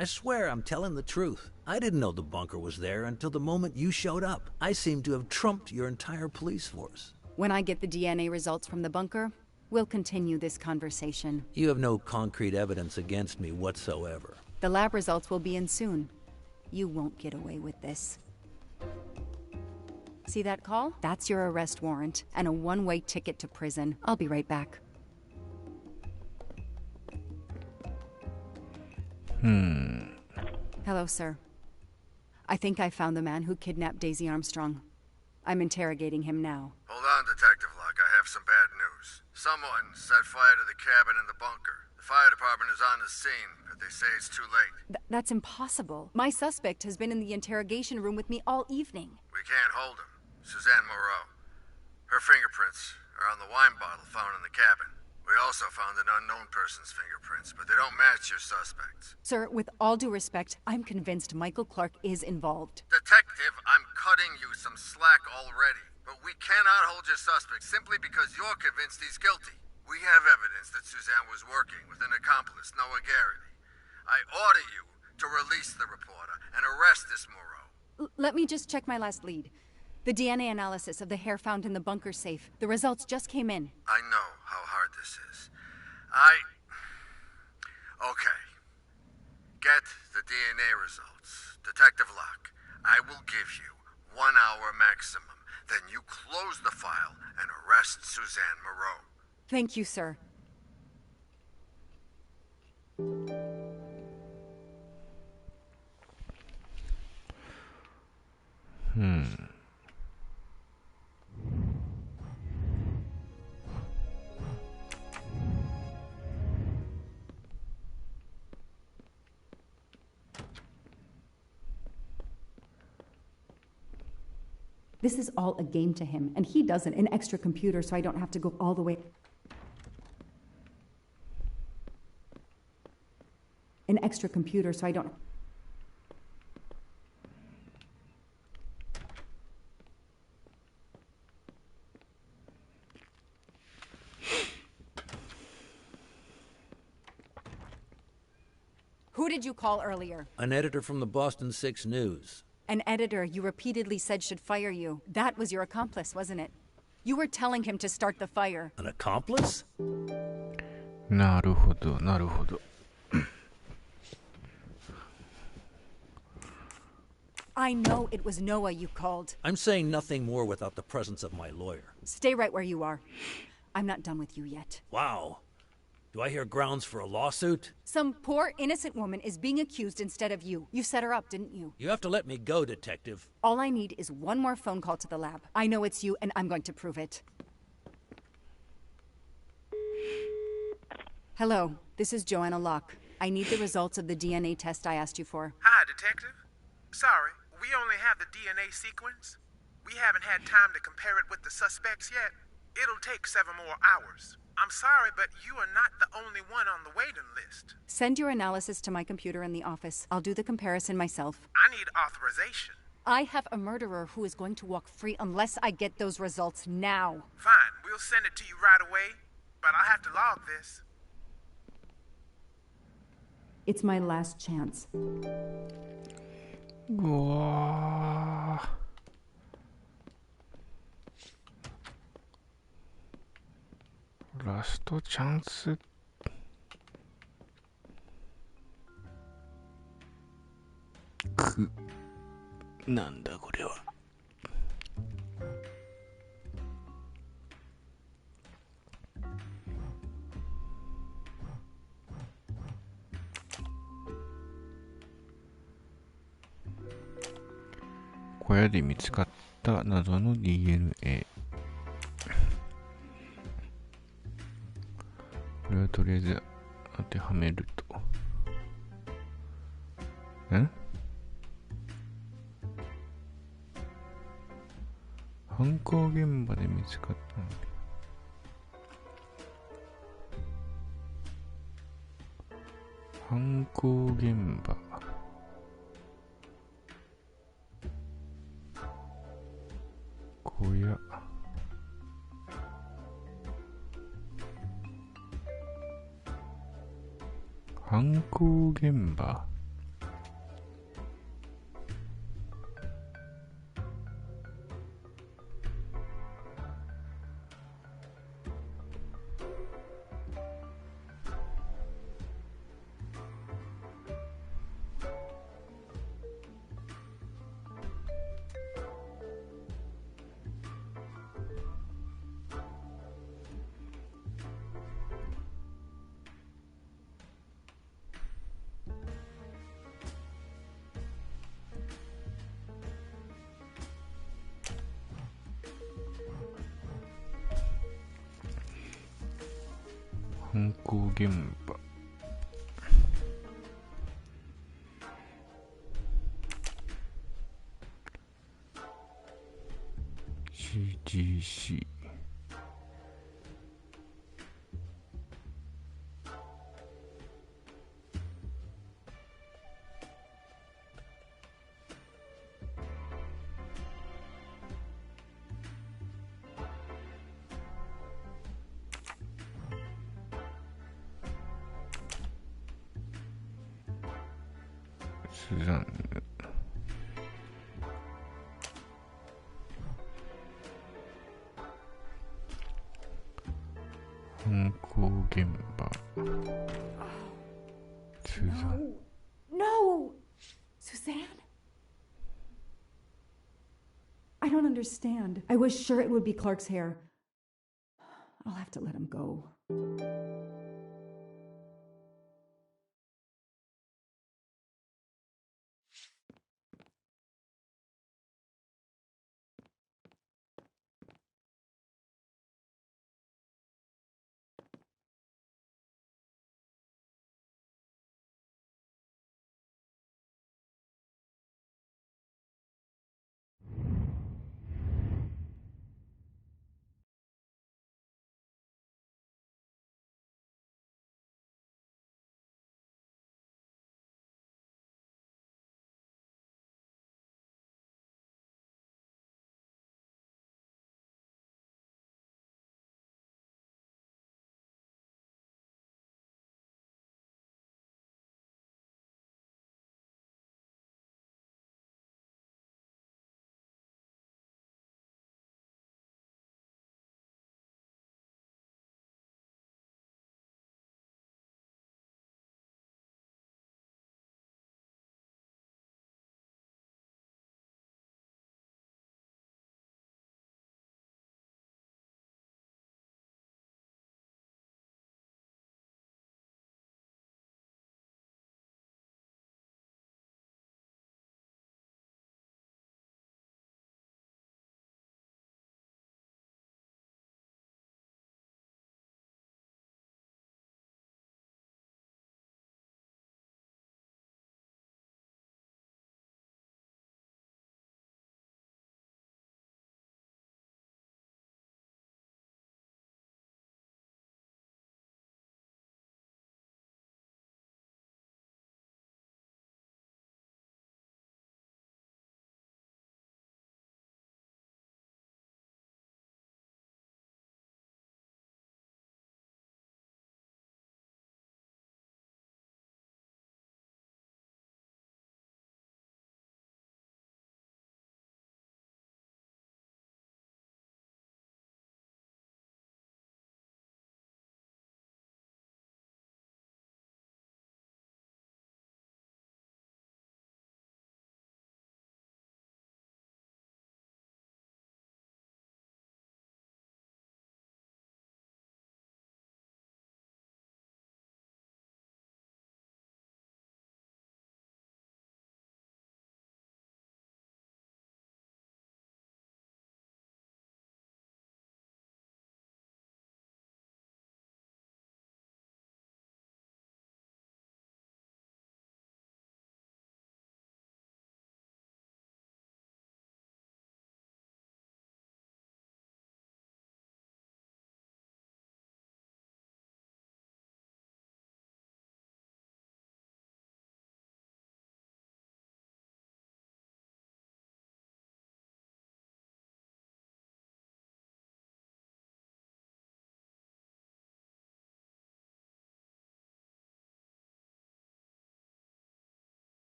D: I swear I'm telling the truth. I didn't know the bunker was there until the moment you showed up. I seem to have trumped your entire police force.
J: When I get the DNA results from the bunker, we'll continue this conversation.
D: You have no concrete evidence against me whatsoever.
J: The lab results will be in soon. You won't get away with this. See that call? That's your arrest warrant and a one-way ticket to prison. I'll be right back. Hello, sir. I think I found the man who kidnapped Daisy Armstrong. I'm interrogating him now.
L: Hold on, Detective Locke. I have some bad news. Someone set fire to the cabin in the bunker. The fire department is on the scene, but they say it's too late.
J: That's impossible. My suspect has been in the interrogation room with me all evening.
L: We can't hold him. Suzanne Moreau. Her fingerprints are on the wine bottle found in the cabin. We also found an unknown person's fingerprints, but they don't match your suspects.
J: Sir, with all due respect, I'm convinced Michael Clark is involved.
L: Detective, I'm cutting you some slack already. But we cannot hold your suspect simply because you're convinced he's guilty. We have evidence that Suzanne was working with an accomplice, Noah Garrity. I order you to release the reporter and arrest this Moreau.
J: Let me just check my last lead. The DNA analysis of the hair found in the bunker safe. The results just came in.
L: I know how hard this is. Okay. Get the DNA results. Detective Locke, I will give you 1 hour maximum. Then you close the file and arrest Suzanne Moreau.
J: Thank you, sir.
G: This is all a game to him, and he doesn't. An extra computer so I don't have to go all the way. An extra computer so I don't...
J: Who did you call earlier?
D: An editor from the Boston 6 News.
J: An editor you repeatedly said should fire you. That was your accomplice, wasn't it? You were telling him to start the fire.
D: An accomplice?
A: なるほど、なるほど。
J: I know it was Noah you called.
D: I'm saying nothing more without the presence of my lawyer.
J: Stay right where you are. I'm not done with you yet.
D: Wow. Do I hear grounds for a lawsuit?
J: Some poor, innocent woman is being accused instead of you. You set her up, didn't you?
D: You have to let me go, Detective.
J: All I need is one more phone call to the lab. I know it's you, and I'm going to prove it. Hello, this is Joanna Locke. I need the results of the DNA test I asked you for.
M: Hi, Detective. Sorry, we only have the DNA sequence. We haven't had time to compare it with the suspects yet. It'll take 7 more hours. I'm sorry, but you are not the only one on the waiting list.
J: Send your analysis to my computer in the office. I'll do the comparison myself.
M: I need authorization.
J: I have a murderer who is going to walk free unless I get those results now.
M: Fine, we'll send it to you right away, but I'll have to log this.
G: It's my last chance.
A: うわー、ラストチャンス。なんだこれは。小屋で見つかった謎の DNA。 これをとりあえず当てはめると、犯行現場で見つかったの。犯行現場、小屋、犯行現場、犯行現場、CGC、スザンヌ、犯行現場、スザン。
G: No! Suzanne? I don't understand. I was sure it would be Clark's hair. I'll have to let him go.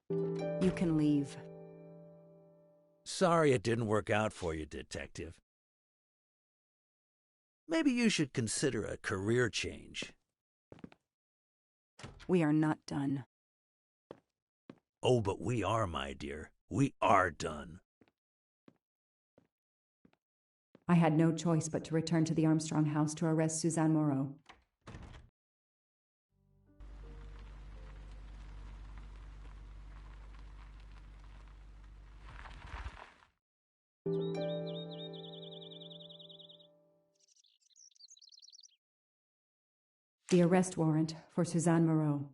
J: You can leave.
D: Sorry it didn't work out for you, Detective. Maybe you should consider a career change.
J: We are not done.
D: Oh, but we are, my dear. We are done.
G: I had no choice but to return to the Armstrong house to arrest Suzanne Moreau. The arrest warrant for Suzanne Moreau.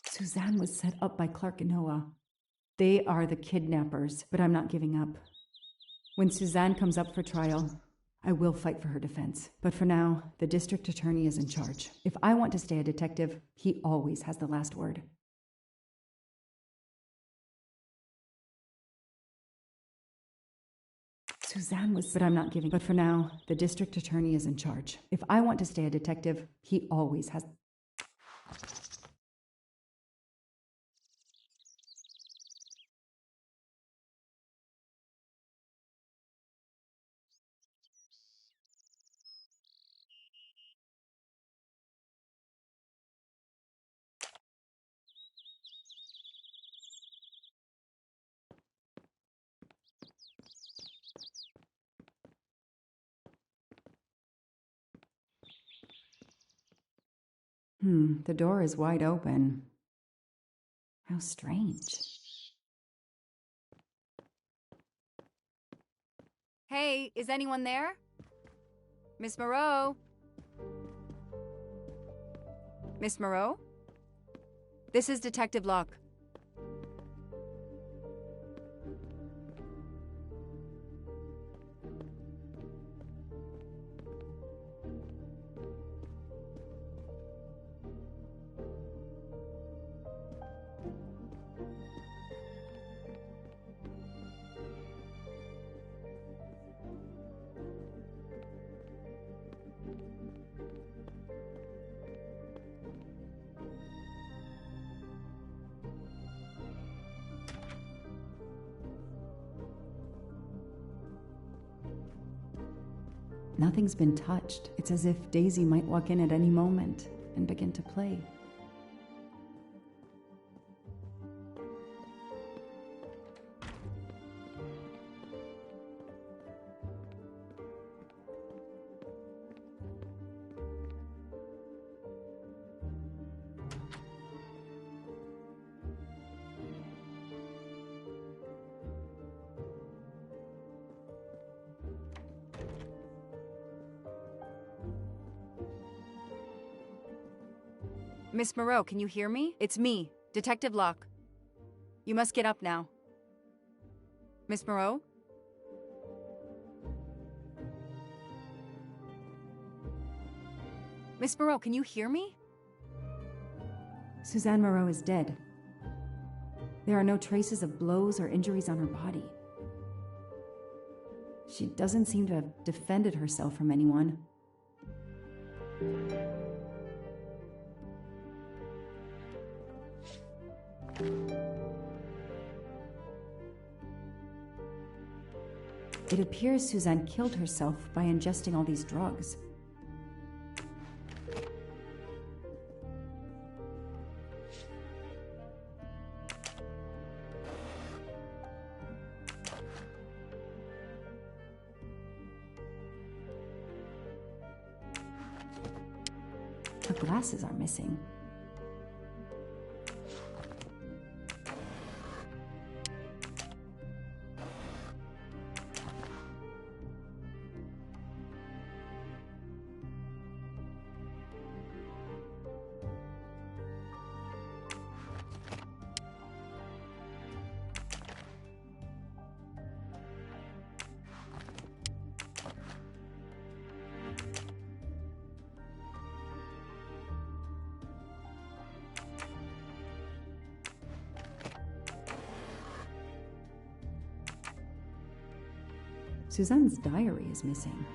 G: Suzanne was set up by Clark and Noah. They are the kidnappers, but I'm not giving up. When Suzanne comes up for trial, I will fight for her defense. But for now, the district attorney is in charge. If I want to stay a detective, he always has the last word. Suzanne was, but I'm not giving. But for now, the district attorney is in charge. If I want to stay a detective, he always has. The door is wide open. How strange.
J: Hey, is anyone there? Miss Moreau? Miss Moreau? This is Detective Locke.
G: Nothing's been touched. It's as if Daisy might walk in at any moment and begin to play.
J: Miss Moreau, can you hear me? It's me, Detective Locke. You must get up now. Miss Moreau? Miss Moreau, can you hear me?
G: Suzanne Moreau is dead. There are no traces of blows or injuries on her body. She doesn't seem to have defended herself from anyone. It appears Suzanne killed herself by ingesting all these drugs. Her glasses are missing. Suzanne's diary is missing.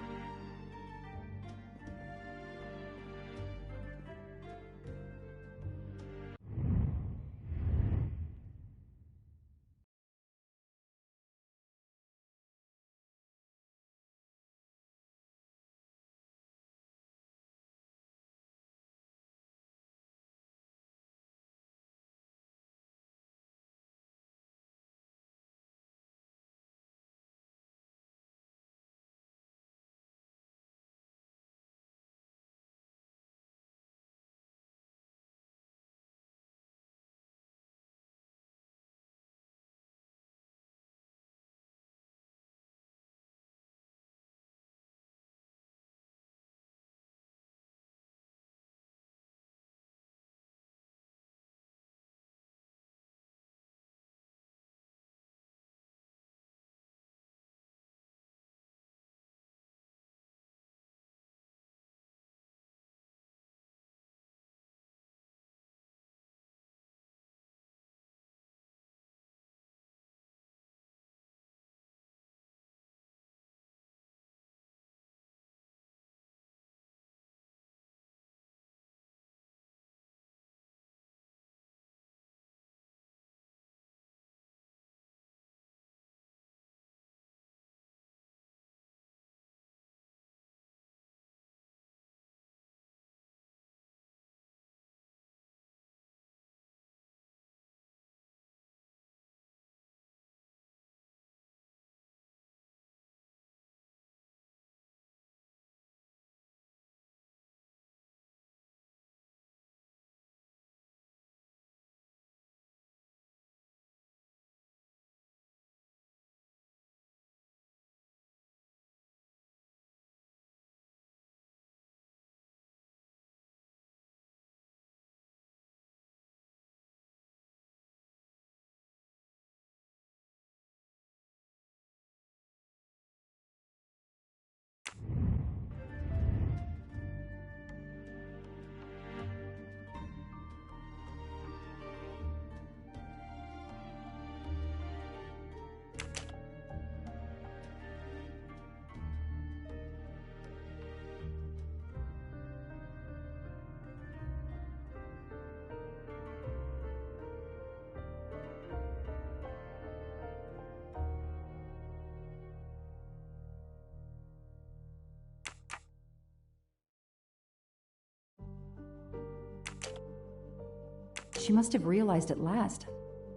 G: She must have realized at last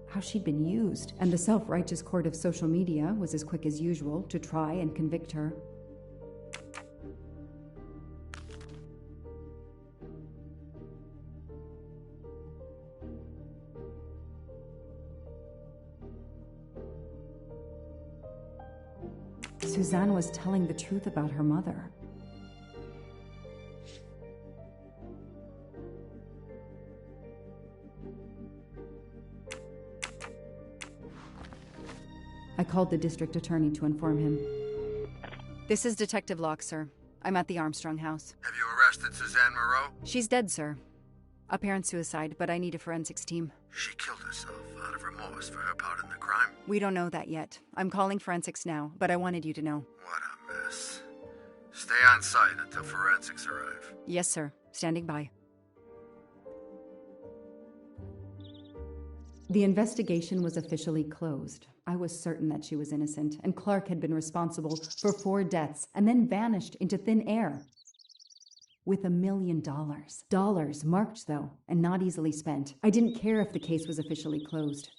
G: how she'd been used, and the self-righteous court of social media was as quick as usual to try and convict her. Suzanne was telling the truth about her mother. I called the district attorney to inform him.
J: This is Detective Locke, sir. I'm at the Armstrong house.
L: Have you arrested Suzanne Moreau?
J: She's dead, sir. Apparent suicide, but I need a forensics team.
L: She killed herself out of remorse for her part in the crime.
J: We don't know that yet. I'm calling forensics now, but I wanted you to know.
L: What a mess. Stay on site until forensics arrive.
J: Yes, sir. Standing by.
G: The investigation was officially closed. I was certain that she was innocent, and Clark had been responsible for 4 deaths and then vanished into thin air. With $1 million. Dollars marked, though, and not easily spent. I didn't care if the case was officially closed.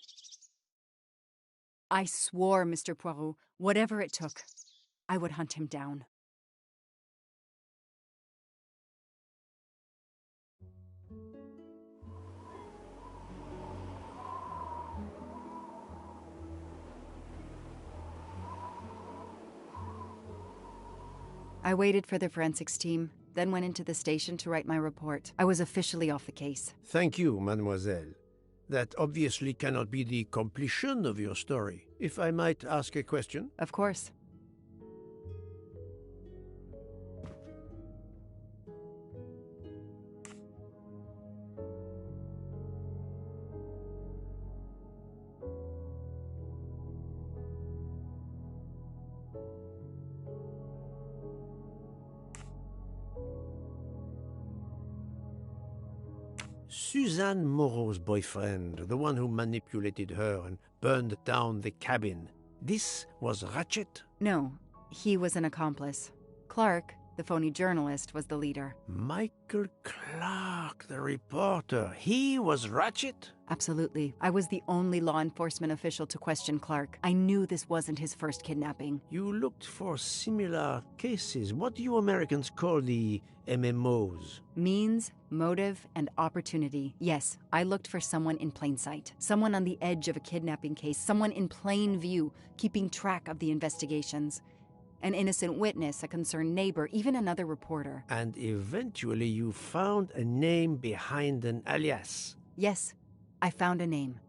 J: I swore, Mr. Poirot, whatever it took, I would hunt him down. I waited for the forensics team, then went into the station to write my report. I was officially off the case.
C: Thank you, mademoiselle. That obviously cannot be the completion of your story. If I might ask a question?
J: Of course.
C: Suzanne Moreau's boyfriend, the one who manipulated her and burned down the cabin, this was Ratchet?
J: No, he was an accomplice. Clark, the phony journalist, was the leader.
C: Michael Clark, the reporter, he was Ratchet?
J: Absolutely. I was the only law enforcement official to question Clark. I knew this wasn't his first kidnapping.
C: You looked for similar cases. What do you Americans call the MMOs?
J: Means, motive, and opportunity. Yes, I looked for someone in plain sight. Someone on the edge of a kidnapping case. Someone in plain view, keeping track of the investigations. An innocent witness, a concerned neighbor, even another reporter.
C: And eventually you found a name behind an alias.
J: Yes, I found a name.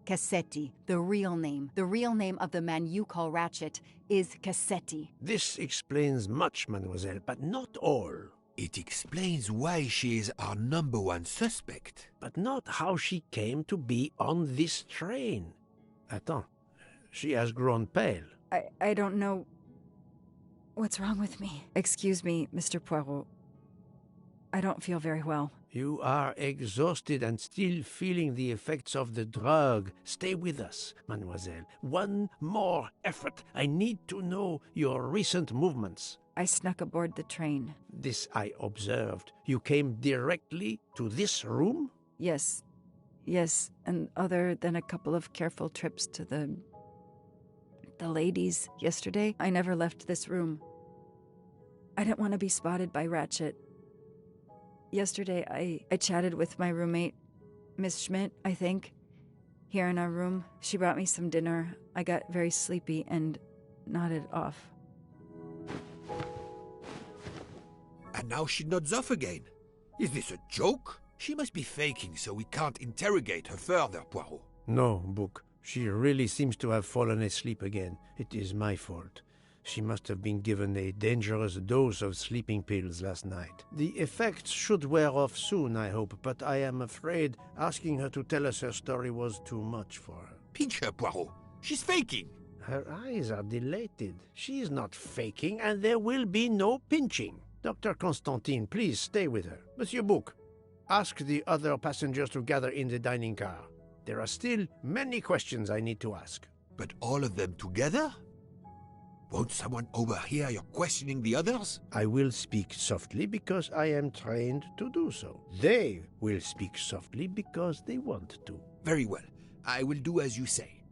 J: Cassetti, the real name. The real name of the man you call Ratchet is Cassetti.
C: This explains much, mademoiselle, but not all.
B: It explains why she is our #1 suspect.
C: But not how she came to be on this train. Attends, she has grown pale.
J: I don't know what's wrong with me. Excuse me, Mr. Poirot. I don't feel very well.
C: You are exhausted and still feeling the effects of the drug. Stay with us, mademoiselle. One more effort. I need to know your recent movements.
J: I snuck aboard the train.
C: This I observed. You came directly to this room?
J: Yes. Yes, and other than a couple of careful trips to the ladies yesterday, I never left this room. I didn't want to be spotted by Ratchet. Yesterday, I chatted with my roommate, Miss Schmidt, I think, here in our room. She brought me some dinner. I got very sleepy and nodded off.
B: And now she nods off again. Is this a joke? She must be faking so we can't interrogate her further, Poirot.
C: No, Book. She really seems to have fallen asleep again. It is my fault. She must have been given a dangerous dose of sleeping pills last night. The effects should wear off soon, I hope, but I am afraid asking her to tell us her story was too much for her.
B: Pinch her, Poirot. She's faking.
C: Her eyes are dilated. She is not faking, and there will be no pinching. Dr. Constantine, please stay with her. Monsieur Book, ask the other passengers to gather in the dining car. There are still many questions I need to ask.
B: But all of them together? Won't someone overhear you questioning the others?
C: I will speak softly because I am trained to do so. They will speak softly because they want to.
B: Very well. I will do as you say.